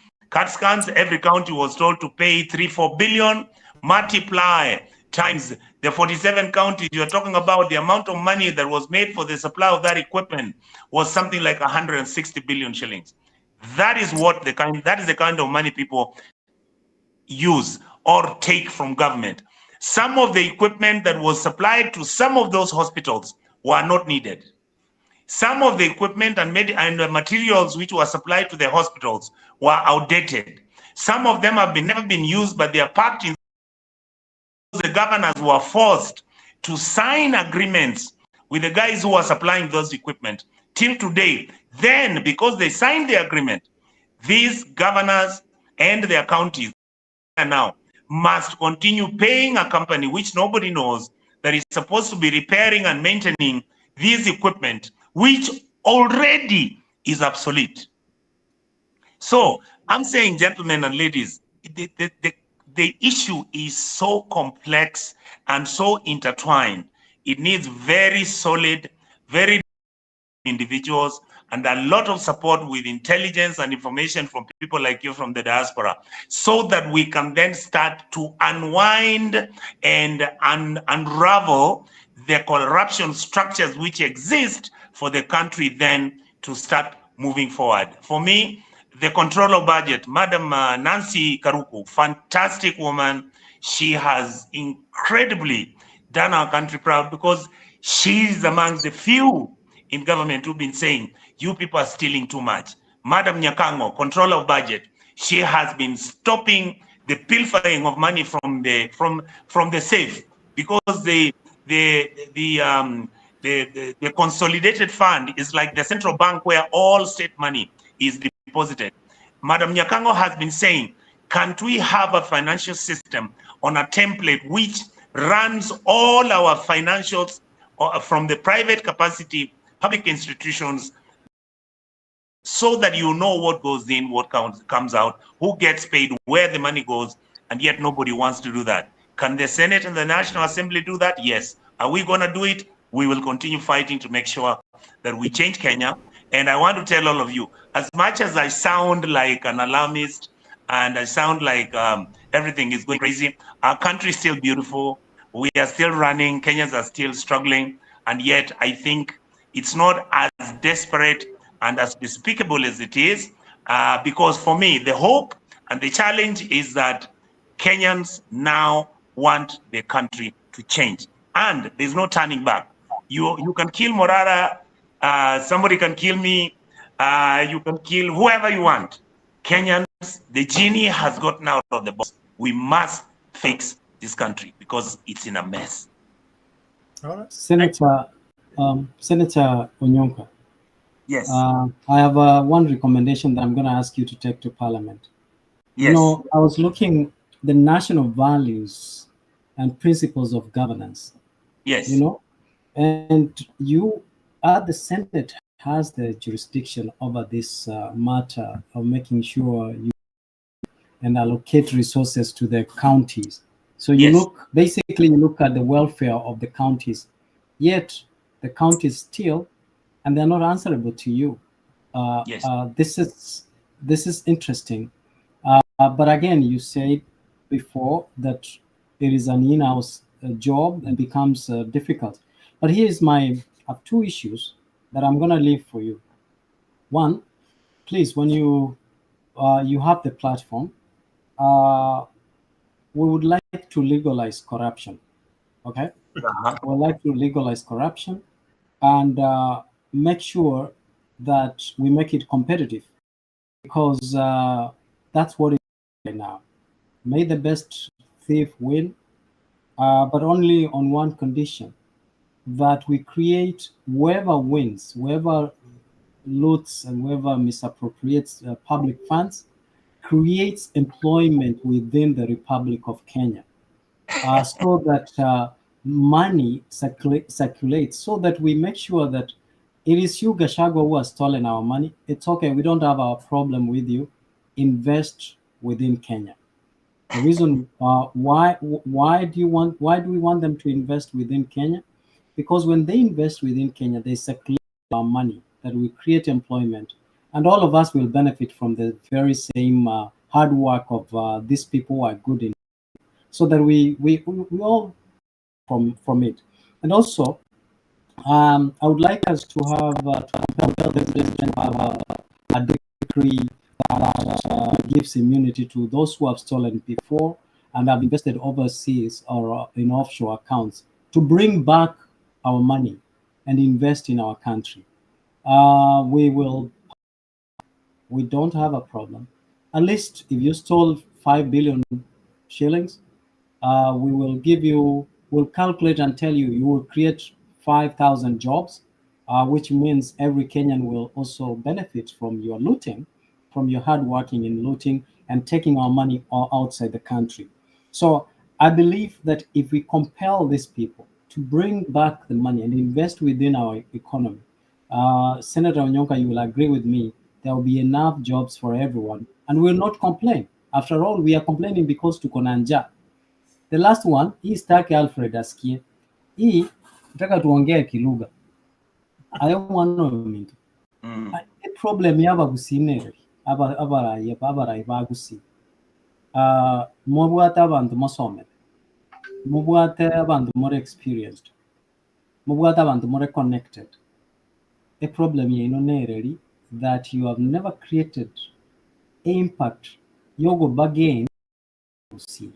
every county was told to pay 3-4 billion, multiply times the 47 counties you're talking about, the amount of money that was made for the supply of that equipment was something like 160 billion shillings. That is what the kind of money people use or take from government. Some of the equipment that was supplied to some of those hospitals were not needed. Some of the equipment and the materials which were supplied to the hospitals were outdated. Some of them have never been used, but they are packed in. The governors were forced to sign agreements with the guys who are supplying those equipment till today. Then, because they signed the agreement, these governors and their counties now must continue paying a company which nobody knows that is supposed to be repairing and maintaining these equipment, which already is obsolete. So I'm saying, gentlemen and ladies, the issue is so complex and so intertwined. It needs very solid, very individuals and a lot of support with intelligence and information from people like you from the diaspora, so that we can then start to unwind and unravel the corruption structures which exist for the country then to start moving forward. For me, the control of budget, Madam Nancy Karuku, fantastic woman. She has incredibly done our country proud, because she's among the few in government who've been saying, you people are stealing too much. Madam Nyakango, control of budget, she has been stopping the pilfering of money from the safe, because the consolidated fund is like the central bank where all state money is deposited. Madam Nyakango has been saying, can't we have a financial system on a template which runs all our financials from the private capacity, public institutions, so that you know what goes in, what comes out, who gets paid, where the money goes, and yet nobody wants to do that. Can the Senate and the National Assembly do that? Yes. Are we going to do it? We will continue fighting to make sure that we change Kenya. And I want to tell all of you, as much as I sound like an alarmist and I sound like everything is going crazy, our country is still beautiful. We are still running. Kenyans are still struggling. And yet I think it's not as desperate and as despicable as it is, because for me, the hope and the challenge is that Kenyans now want the country to change. And there's no turning back. You can kill Morara, somebody can kill me, you can kill whoever you want. Kenyans, the genie has gotten out of the box. We must fix this country because it's in a mess. All right. Senator Onyonka. Yes. I have one recommendation that I'm going to ask you to take to Parliament. Yes. You know, I was looking the national values and principles of governance. Yes. You know, and you at the Senate has the jurisdiction over this matter of making sure you and allocate resources to the counties. So you look at the welfare of the counties, yet the counties still, and they're not answerable to you. This is interesting. But again, you said before that it is an in-house job and becomes difficult. But here's I have two issues that I'm going to leave for you. One, please, when you have the platform, we would like to legalize corruption. Okay? Uh-huh. We would like to legalize corruption and make sure that we make it competitive, because that's what it is right now. May the best thief win, but only on one condition, that we create whoever wins, whoever loots and whoever misappropriates public funds, creates employment within the Republic of Kenya, so that money circulates, so that we make sure that it is you, Gachagua, who has stolen our money. It's okay. We don't have our problem with you. Invest within Kenya. The reason why do we want them to invest within Kenya? Because when they invest within Kenya, they circulate our money, that we create employment, and all of us will benefit from the very same hard work of these people who are good in, so that we all from it. And also, I would like us to have compel the president to have a decree that gives immunity to those who have stolen before and have invested overseas or in offshore accounts, to bring back our money and invest in our country. We don't have a problem. At least if you stole 5 billion shillings, we will give you, we'll calculate and tell you, you will create 5,000 jobs, which means every Kenyan will also benefit from your looting, from your hard working in looting and taking our money outside the country. So I believe that if we compel these people to bring back the money and invest within our economy, Senator Onyonka, you will agree with me, there will be enough jobs for everyone and we'll not complain. After all, we are complaining because tuko na njaa. The last one, hii staki Alfred asikie. Hii nataka tuongee kilugha. I want to mean. The problem yaba gusinere abarayi bagusi. Mubwate abantu musome. Mubwate abantu more experienced. Mubwate abantu more connected. A problem nereri that you have never created impact yogo bagain see.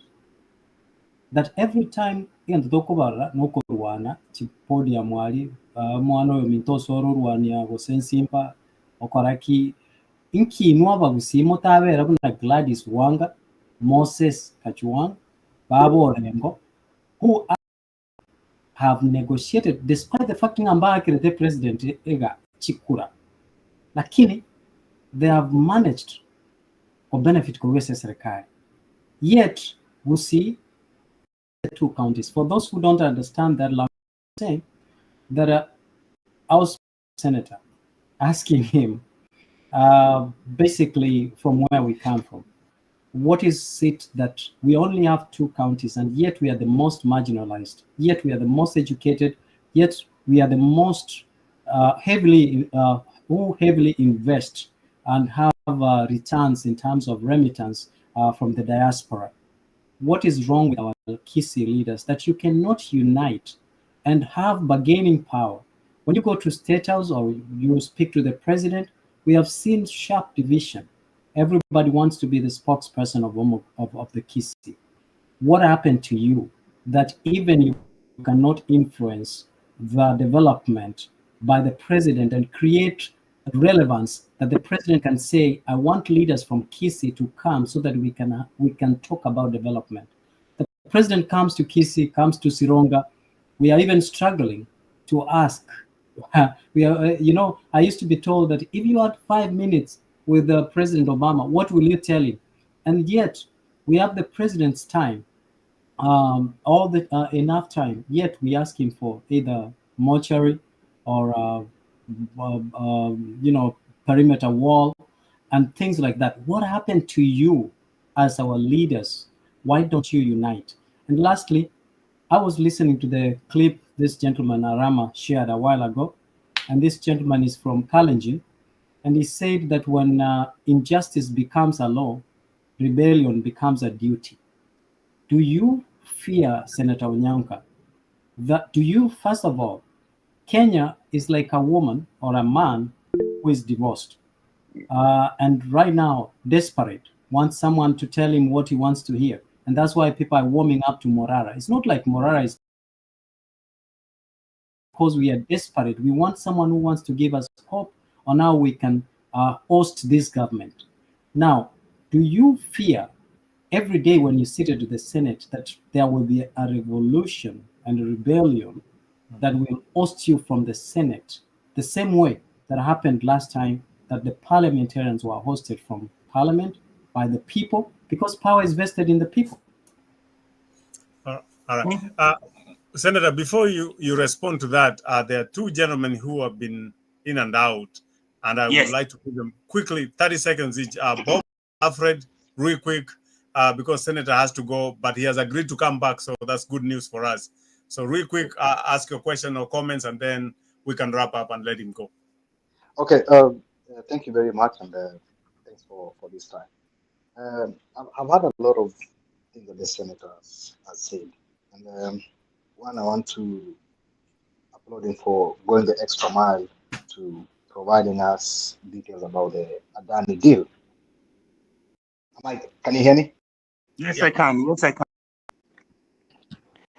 That every time yenda dokobara noko rwana chipodi ya mwali mwana oyo mintosoro rwani ya gosensimpa okoraki inkintu abagusimo tabera buna Gladys Wanga, Moses Kachuang, Babo Rengo, who have negotiated despite the fact that the president ega chikura. Lakini they have managed to benefit kuwese serikali. Yet we see the two counties. For those who don't understand that language, saying that our senator asking him basically from where we come from. What is it that we only have two counties and yet we are the most marginalized, yet we are the most educated, yet we are the most who heavily invest and have returns in terms of remittance from the diaspora? What is wrong with our Kisi leaders that you cannot unite and have bargaining power? When you go to State House or you speak to the president, we have seen sharp division. Everybody wants to be the spokesperson of the Kisi. What happened to you that even you cannot influence the development by the president and create relevance that the president can say, I want leaders from Kisi to come so that we can talk about development. The president comes to Kisi, comes to Sironga. We are even struggling to ask. We are, I used to be told that if you had 5 minutes with President Obama, what will you tell him? And yet we have the president's time, enough time. Yet we ask him for either mortuary or perimeter wall and things like that. What happened to you as our leaders? Why don't you unite? And lastly, I was listening to the clip this gentleman Arama shared a while ago, and this gentleman is from Kalenjin, and he said that when injustice becomes a law, rebellion becomes a duty. Do you fear, Senator Onyanka, do you, first of all, Kenya is like a woman or a man who is divorced and right now desperate, wants someone to tell him what he wants to hear. And that's why people are warming up to Morara. It's not like Morara is because we are desperate. We want someone who wants to give us hope on how we can host this government. Now, do you fear every day when you sit at the Senate that there will be a revolution and a rebellion that will oust you from the Senate, the same way that happened last time that the parliamentarians were hosted from Parliament by the people, because power is vested in the people? All right. Senator, before you respond to that, there are two gentlemen who have been in and out, and I would like to give them quickly 30 seconds each. Bob, Alfred, real quick, because Senator has to go, but he has agreed to come back, so that's good news for us. So real quick, ask your question or comments, and then we can wrap up and let him go. Okay. Thank you very much, and thanks for this time. I've had a lot of things that the senator has said, and one, I want to applaud him for going the extra mile to providing us details about the Adani deal. Can you hear me? Yes, I can. Yes, I can.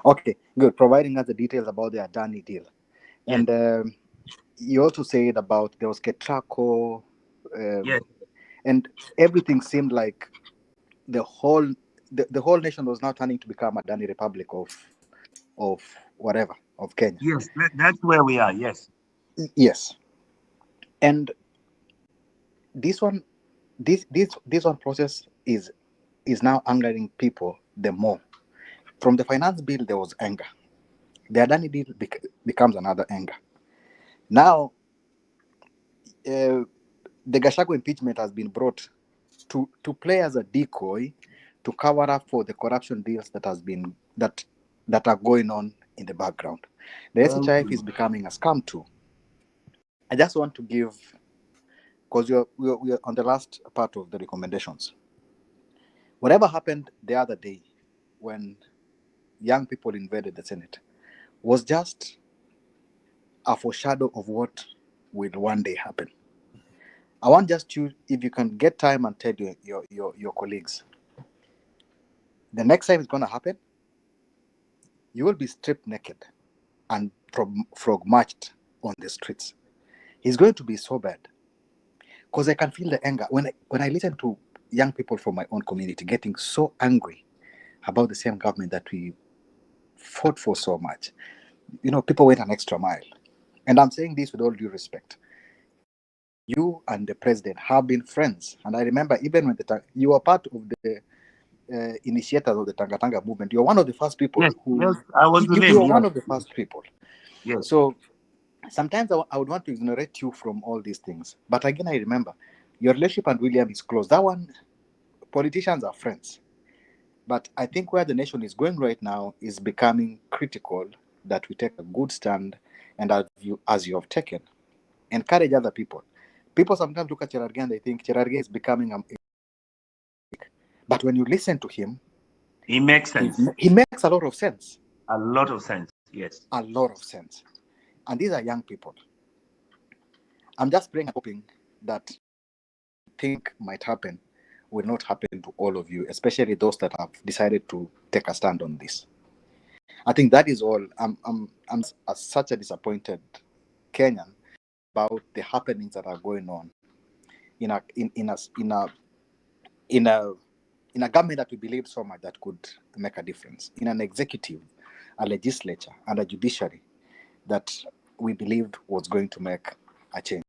Okay, good. Providing us the details about the Adani deal. Yes. And you also said about there was Ketraco, Yes. and everything seemed like the whole nation was now turning to become Adani Republic of whatever, of Kenya. Yes, that's where we are. Yes. Yes. And this one process is now angering people the more. From the finance bill, there was anger. The Adani deal becomes another anger. Now, the Gachagua impeachment has been brought to play as a decoy to cover up for the corruption deals that are going on in the background. The SHIF is becoming a scam too. I just want to give, because we're on the last part of the recommendations. Whatever happened the other day when young people invaded the Senate was just a foreshadow of what will one day happen. I want just you, if you can get time and tell your colleagues, the next time it's going to happen, you will be stripped naked and frog marched on the streets. It's going to be so bad, because I can feel the anger when I listen to young people from my own community getting so angry about the same government that we fought for so much. You know, people went an extra mile. And I'm saying this with all due respect. You and the president have been friends. And I remember even when you were part of the initiators of the Tanga Tanga movement, you're one of the first people Yes, I was with him. You were one of the first people. Yes. So sometimes I would want to exonerate you from all these things. But again, I remember your relationship and William is close. That one, politicians are friends. But I think where the nation is going right now is becoming critical that we take a good stand, and as you have taken, encourage other people. People sometimes look at Cherargei and they think Cherargei is becoming but when you listen to him, he makes sense. He makes a lot of sense. A lot of sense, yes. A lot of sense. And these are young people. I'm just praying and hoping that think might happen will not happen to all of you, especially those that have decided to take a stand on this. I think that is all. I'm such a disappointed Kenyan about the happenings that are going on in a government that we believe so much that could make a difference, in an executive, a legislature, and a judiciary that we believed was going to make a change.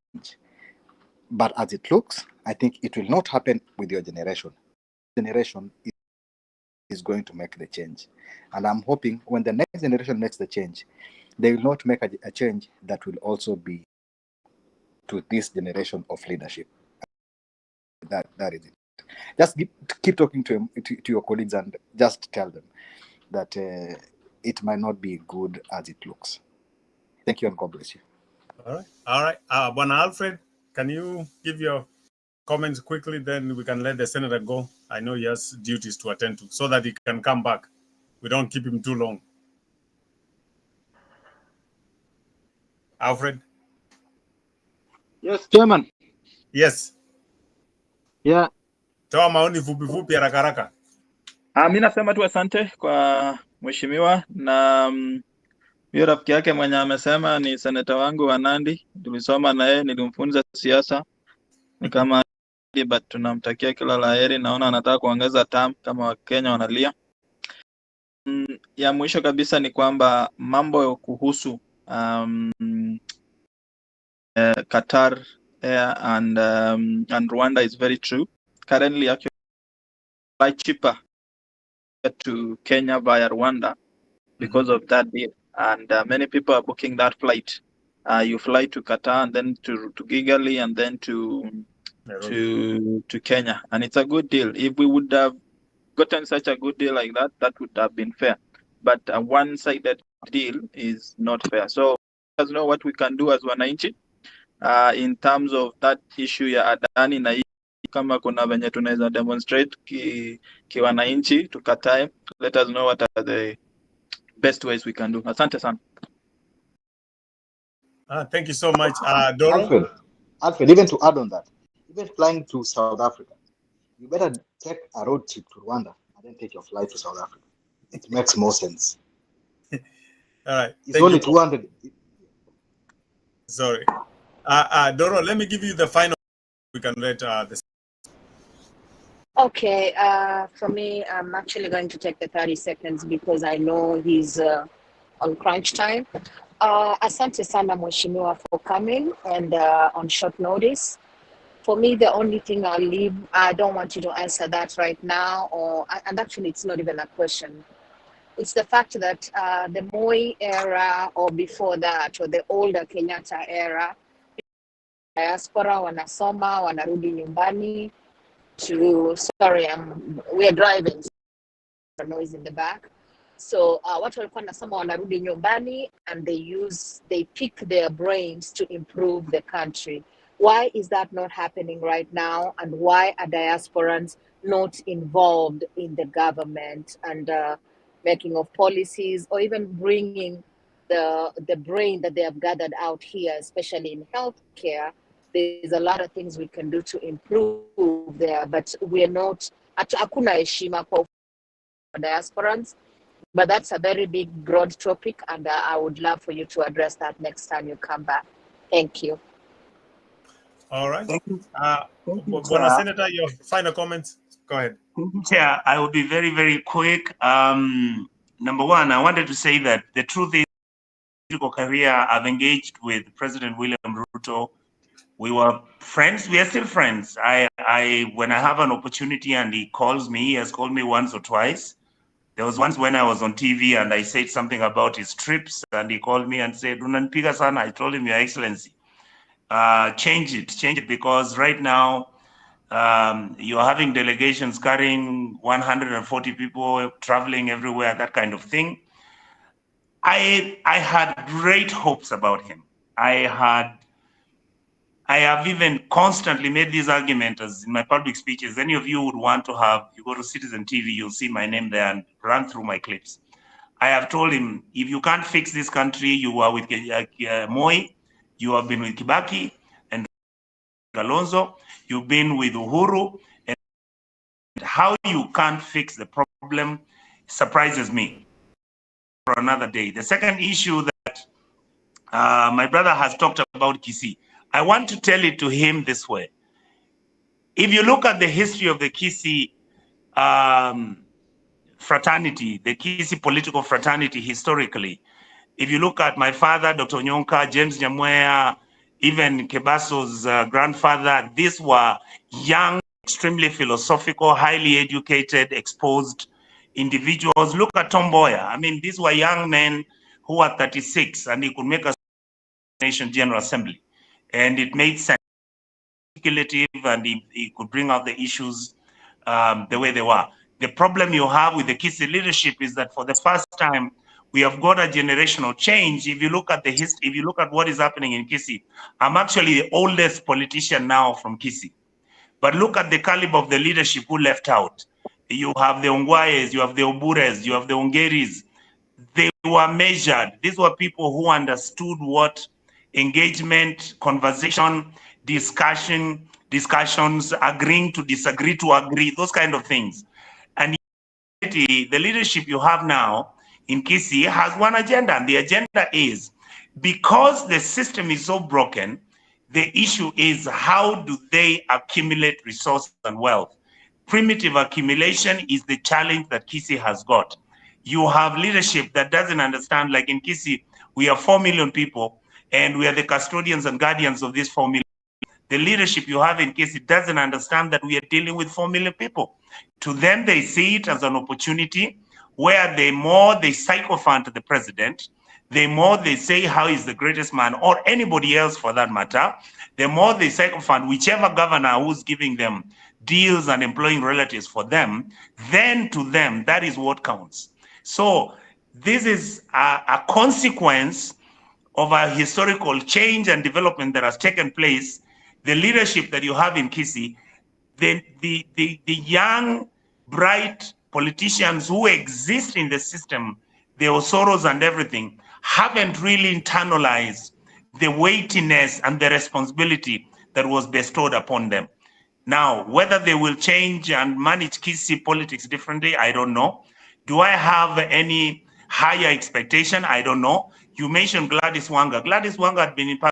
But as it looks, I think it will not happen with your generation. Generation is going to make the change. And I'm hoping when the next generation makes the change, they will not make a change that will also be to this generation of leadership. That is it. Just keep talking to your colleagues and just tell them that it might not be good as it looks. Thank you and God bless you. All right. Bwana Alfred, can you give your comments quickly? Then we can let the senator go. I know he has duties to attend to, so that he can come back. We don't keep him too long. Alfred? Yes, Chairman. Yes. Yeah. Toa maoni fupi haraka haraka. Mimi nasema tu asante kwa mheshimiwa na huyo rafiki yake mwenye amesema ni seneta wangu wa Nandi. Tulisoma na yeye, nilimfunza siasa. Ni kama but tunamtakia kila laheri, naona anataka kuongeza term kama Wakenya wanalia. Ya mwisho kabisa ni kwamba mambo kuhusu Qatar Air and Rwanda is very true. Currently actually quite cheaper to Kenya via Rwanda because of that deal, and many people are booking that flight. You fly to Qatar and then to Kigali and then to Kenya, and it's a good deal. If we would have gotten such a good deal like that, that would have been fair. But a one-sided deal is not fair. So let us know what we can do as wananchi in terms of that issue ya Adani na kama kuna venye tunaweza demonstrate ki wananchi tukatae. Let us know what are the best ways we can do. Asante sana. Thank you so much. Doro? Alfred, even to add on that, even flying to South Africa, you better take a road trip to Rwanda and then take your flight to South Africa. It makes more sense. All right. It's only 200. Sorry. Doro, let me give you the final. We can let this. Okay, for me, I'm actually going to take the 30 seconds because I know he's on crunch time. Asante sana mheshimiwa for coming and on short notice. For me, the only thing I'll leave, I don't want you to answer that right now, and actually it's not even a question. It's the fact that the Moi era or before that, or the older Kenyatta era, diaspora wanasoma, wanarudi nyumbani to, sorry, we are driving, so noise in the back. So watu walikuwa nasema wanarudi nyumbani and they pick their brains to improve the country. Why is that not happening right now, and why are diasporans not involved in the government and making of policies, or even bringing the brain that they have gathered out here, especially in healthcare? There's a lot of things we can do to improve there, but we're not. Hakuna heshima kwa diasporans. But that's a very big, broad topic, and I would love for you to address that next time you come back. Thank you. All right. Thank you. Bona Senator, your final comments. Go ahead. Chair, I will be very, very quick. Number one, I wanted to say that the truth is, political career, I've engaged with President William Ruto. We were friends. We are still friends. When I have an opportunity and he calls me, he has called me once or twice. There was once when I was on TV and I said something about his trips, and he called me and said, "Unanipiga sana." I told him, "Your Excellency, change it, because right now you're having delegations carrying 140 people traveling everywhere, that kind of thing." I had great hopes about him. I have even constantly made these arguments in my public speeches. Any of you would want to have, you go to Citizen TV, you'll see my name there and run through my clips. I have told him, if you can't fix this country, you are with Moi, you have been with Kibaki and Kalonzo, you've been with Uhuru, and how you can't fix the problem surprises me. For another day. The second issue that my brother has talked about, Kisii, I want to tell it to him this way. If you look at the history of the Kisii fraternity, the Kisii political fraternity historically, if you look at my father, Dr. Nyonka, James Nyamweya, even Kebaso's grandfather, these were young, extremely philosophical, highly educated, exposed individuals. Look at Tom Mboya. I mean, these were young men who were 36 and he could make a nation General Assembly. And it made sense, and he could bring out the issues the way they were. The problem you have with the Kisii leadership is that for the first time, we have got a generational change. If you look at the history, if you look at what is happening in Kisii, I'm actually the oldest politician now from Kisii. But look at the caliber of the leadership who left out. You have the Ongwayes, you have the Obures, you have the Ongeris. They were measured. These were people who understood what engagement, conversation, discussions, agreeing to disagree to agree, those kind of things. And the leadership you have now in Kisii has one agenda, and the agenda is, because the system is so broken, the issue is how do they accumulate resources and wealth. Primitive accumulation is the challenge that Kisii has got. You have leadership that doesn't understand, like in Kisii, we are 4 million people, and we are the custodians and guardians of these 4 million. The leadership you have in Kisii doesn't understand that we are dealing with 4 million people. To them, they see it as an opportunity where the more they sycophant the president, the more they say how he's the greatest man, or anybody else for that matter, the more they sycophant whichever governor who's giving them deals and employing relatives for them, then to them, that is what counts. So this is a consequence of a historical change and development that has taken place. The leadership that you have in Kisii, the young, bright politicians who exist in the system, the Osoros and everything, haven't really internalized the weightiness and the responsibility that was bestowed upon them. Now, whether they will change and manage Kisii politics differently, I don't know. Do I have any higher expectation? I don't know. You mentioned Gladys Wanga. Gladys Wanga had been in power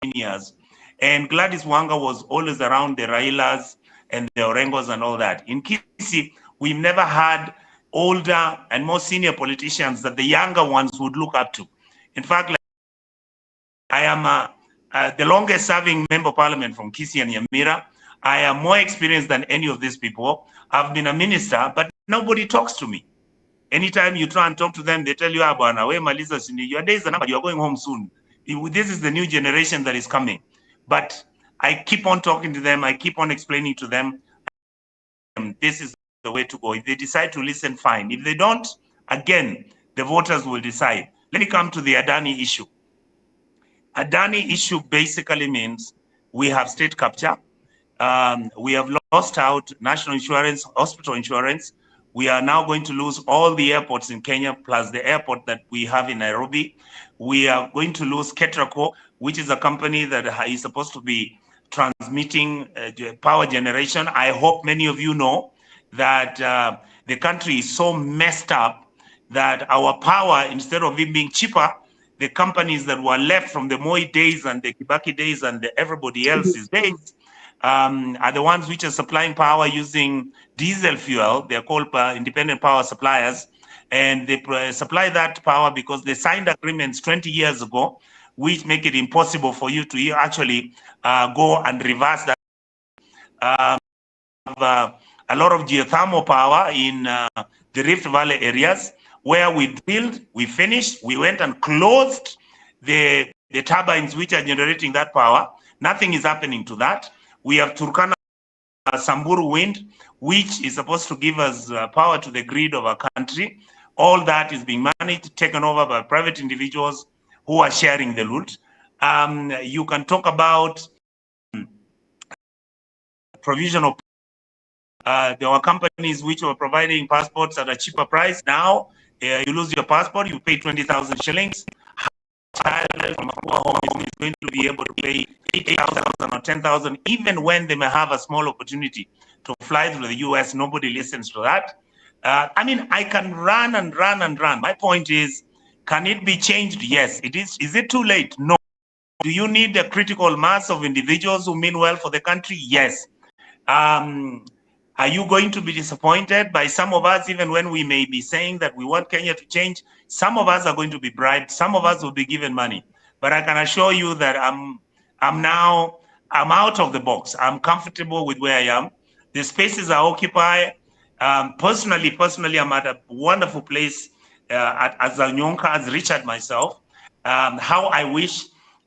for 10 years. And Gladys Wanga was always around the Railas and the Orengos and all that. In Kisii, we've never had older and more senior politicians that the younger ones would look up to. In fact, like, I am the longest serving member of parliament from Kisii and Nyamira. I am more experienced than any of these people. I've been a minister, but nobody talks to me. Anytime you try and talk to them, they tell you, your days are numbered, you're going home soon. This is the new generation that is coming. But I keep on talking to them, I keep on explaining to them, this is the way to go. If they decide to listen, fine. If they don't, Again, the voters will decide. Let me come to the Adani issue. Adani issue basically means we have state capture. We have lost out national insurance, hospital insurance. We are now going to lose all the airports in Kenya, plus the airport that we have in Nairobi. We are going to lose Ketraco, which is a company that is supposed to be transmitting power generation. I hope many of you know that the country is so messed up that our power, instead of it being cheaper, the companies that were left from the Moi days and the Kibaki days and everybody else's days are the ones which are supplying power using diesel fuel. They're called independent power suppliers. And they supply that power because they signed agreements 20 years ago, which make it impossible for you to actually go and reverse that. A lot of geothermal power in the Rift Valley areas where we drilled, we finished, we went and closed the turbines which are generating that power. Nothing is happening to that. We have Turkana Samburu wind, which is supposed to give us power to the grid of our country. All that is being managed, taken over by private individuals who are sharing the loot. You can talk about provisional. There were companies which were providing passports at a cheaper price. Now, you lose your passport, you pay 20,000 shillings. A child from a poor home is going to be able to pay 8,000 or 10,000, even when they may have a small opportunity to fly to the US. Nobody listens to that. I mean, I can run and run and run. My point is, can it be changed? Yes, it is. Is it too late? No. Do you need a critical mass of individuals who mean well for the country? Yes. Are you going to be disappointed by some of us, even when we may be saying that we want Kenya to change? Some of us are going to be bribed. Some of us will be given money. But I can assure you that I'm out of the box. I'm comfortable with where I am. The spaces are occupied. Personally, I'm at a wonderful place as Nyonka, as Richard myself. How I wish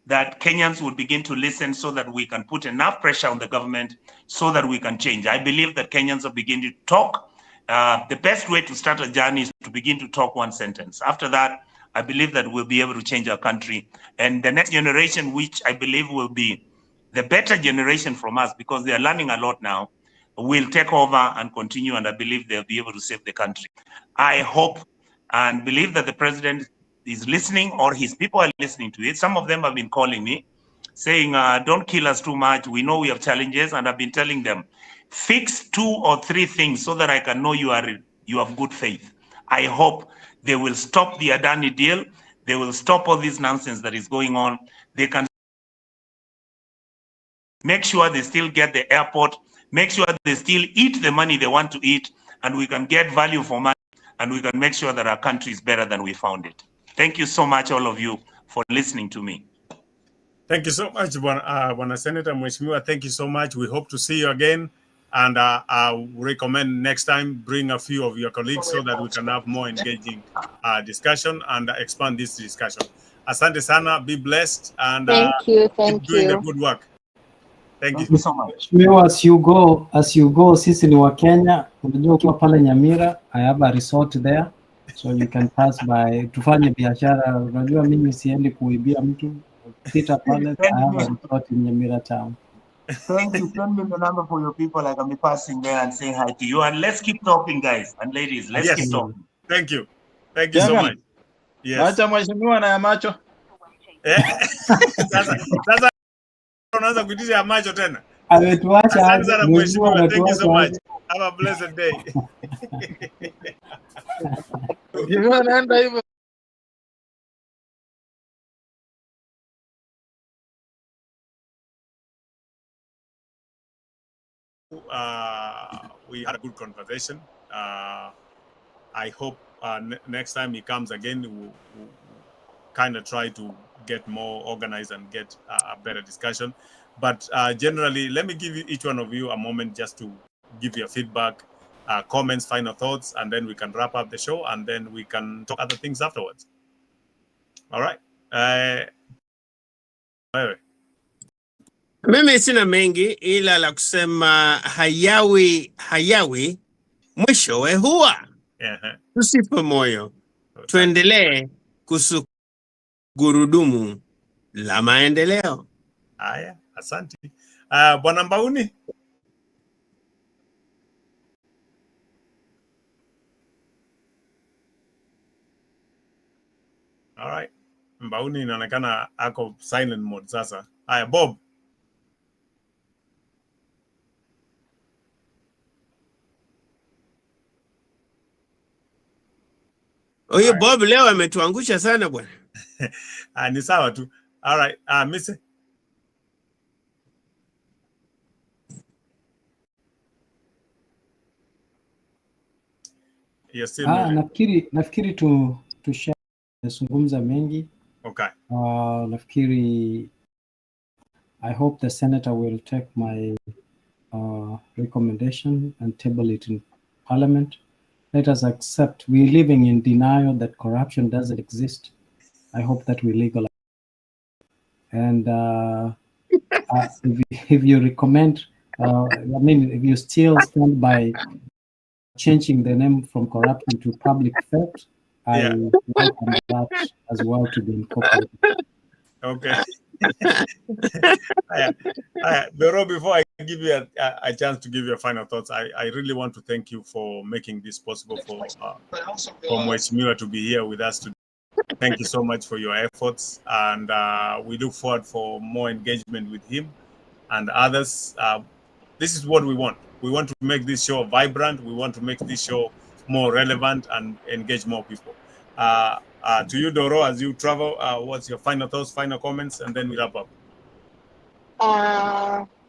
that Kenyans would begin to listen so that we can put enough pressure on the government so that we can change. I believe that Kenyans are beginning to talk. The best way to start a journey is to begin to talk one sentence. After that, I believe that we'll be able to change our country. And the next generation, which I believe will be the better generation from us, because they are learning a lot now, will take over and continue, and I believe they'll be able to save the country. I hope and believe that the president is listening, or his people are listening to it. Some of them have been calling me saying, don't kill us too much. We know we have challenges, and I've been telling them, fix 2 or 3 things so that I can know you have good faith. I hope they will stop the Adani deal. They will stop all this nonsense that is going on. They can make sure they still get the airport, make sure they still eat the money they want to eat, and we can get value for money, and we can make sure that our country is better than we found it. Thank you so much, all of you, for listening to me. Thank you so much, Bwana Senator Mheshimiwa. Thank you so much. We hope to see you again. And I recommend next time, bring a few of your colleagues so that we can have more engaging discussion and expand this discussion. Asante sana, be blessed, and keep doing the good work. Thank you so much. As you go, sisi ni wa Kenya. Unajua ukiwa pale Nyamira, I have a resort there. So you can pass by, tufanye biashara. Unajua mimi siendi kuibia mtu. Peter pale, I have a resort in Nyamira town. Thank you. Send me the number for your people. I can be passing there and saying hi to you. And let's keep talking, guys and ladies. Let's keep talking. Thank you. Thank you so much. Yes. Acha mheshimiwa na ya macho. Sasa unaanza kuitisha ya macho tena. Ametuacha. Thank you so much. Have a blessed day. We had a good conversation. I hope next time he comes again, we'll kind of try to get more organized and get a better discussion. But generally, let me give each one of you a moment just to give your feedback, comments, final thoughts, and then we can wrap up the show, and then we can talk other things afterwards. All right. Mimi sina mengi ila la kusema hayawi mwishowe huwa. Tusife moyo, tuendelee kusugurudumu la maendeleo. Haya, asante. Bwana Mbauni. All right. Mbauni inaonekana ako silent mode sasa. Haya, Bob. Huyu Bob leo ametuangusha sana bwana. Ni sawa tu. All right. Mise. Nafikiri tushazungumza mengi. Okay. Nafikiri I hope the senator will take my recommendation and table it in parliament. Let us accept we're living in denial that corruption doesn't exist. I hope that we legalize. And if you recommend, if you still stand by changing the name from corruption to public theft, I welcome that as well to be incorporated. Okay. Doro, before I give you a chance to give your final thoughts, I really want to thank you for making this possible for Mheshimiwa to be here with us today. Thank you so much for your efforts, and we look forward for more engagement with him and others. This is what we want. We want to make this show vibrant. We want to make this show more relevant and engage more people. To you, Doro, as you travel, what's your final thoughts, final comments, and then we wrap up?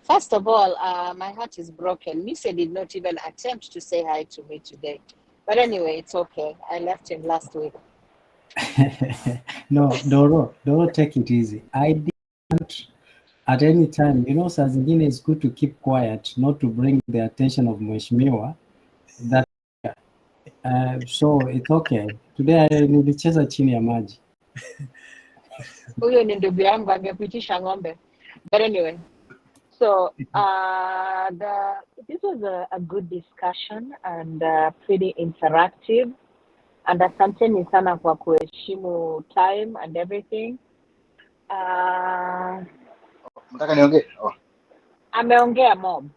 First of all, my heart is broken. Misa did not even attempt to say hi to me today. But anyway, it's okay. I left him last week. No, Doro, take it easy. I didn't at any time, saa zingine it's good to keep quiet, not to bring the attention of Mheshimiwa. So it's okay. Today nilicheza chini ya maji. Huyo ni ndugu yangu angepitisha ng'ombe. But anyway, so this was a good discussion and pretty interactive. And asanteni sana kwa kuheshimu time and everything. Mtaka niongee? Ameongea mob.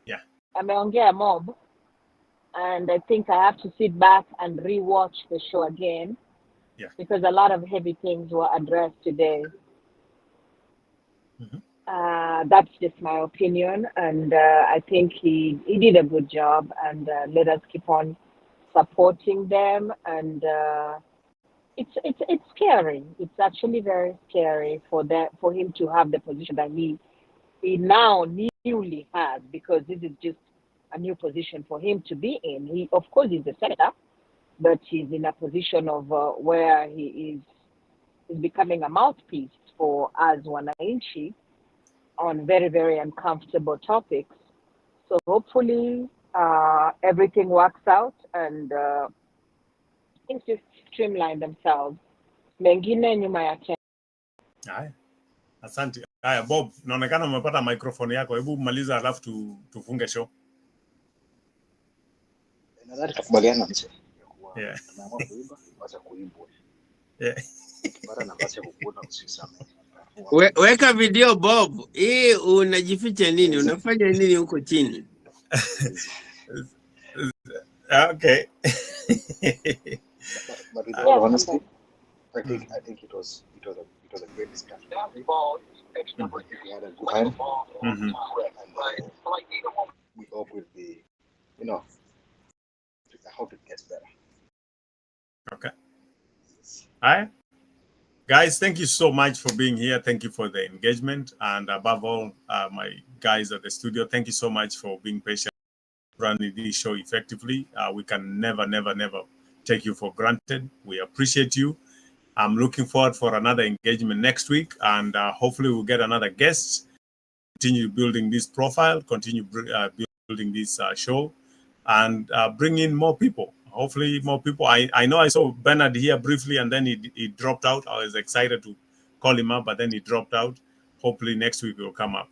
Yeah. Ameongea mob. And I think I have to sit back and rewatch the show again. Yeah. Because a lot of heavy things were addressed today. Mm-hmm. That's just my opinion. And I think he did a good job. And let us keep on supporting them. And it's scary. It's actually very scary for him to have the position that he now newly has, because this is just a new position for him to be in. He, of course, is a senator, but he's in a position of where he is becoming a mouthpiece for us wananchi on very, very uncomfortable topics. So hopefully everything works out and things just streamline themselves. Mengine nyuma ya tena. Haya. Asante. Haya, Bob, naonekana umepata microphone yako. Hebu maliza alafu tufunge show. Nadhani tukubaliana mzee. Yeah. Tumeamua kuimba, wacha kuimbwa. Yeah. Bara nafasi ya kukuona usisame. Weka video Bob. Hii unajificha nini? Unafanya nini huko chini? Okay. But with all honesty, I think it was a great discussion. We had a good time. Mm-hmm. And we hope we'll be, I hope it gets better. Okay. All right. Guys, thank you so much for being here. Thank you for the engagement. And above all, my guys at the studio, thank you so much for being patient, running this show effectively. We can never take you for granted. We appreciate you. I'm looking forward for another engagement next week. And hopefully we'll get another guest, continue building this profile, continue building this show, and bring in more people. Hopefully more people. I know I saw Bernard here briefly and then he dropped out. I was excited to call him up, but then he dropped out. Hopefully next week he'll come up.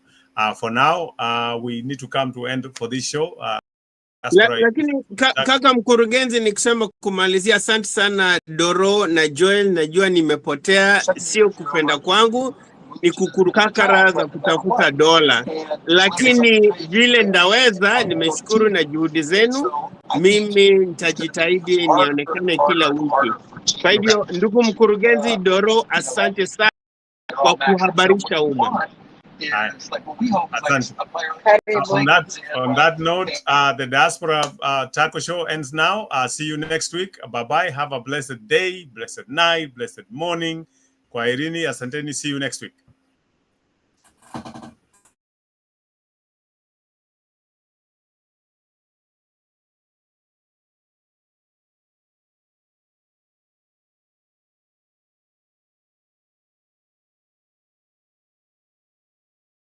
For now, we need to come to end for this show. Diaspora. Lakini kaka mkurugenzi, nikisema kumalizia, asante sana Doro na Joel. Najua nimepotea, sio kupenda kwangu, ni kukurukakara za kutafuta dola, lakini vile ndaweza, nimeshukuru na juhudi zenu. Mimi nitajitahidi nionekane kila wiki. Kwa hivyo, ndugu mkurugenzi Doro, asante sana kwa kuhabarisha umma. On that note, the Diaspora Taco Show ends now. See you next week. Bye-bye. Have a blessed day, blessed night, blessed morning. Kwaherini, asanteni. See you next week.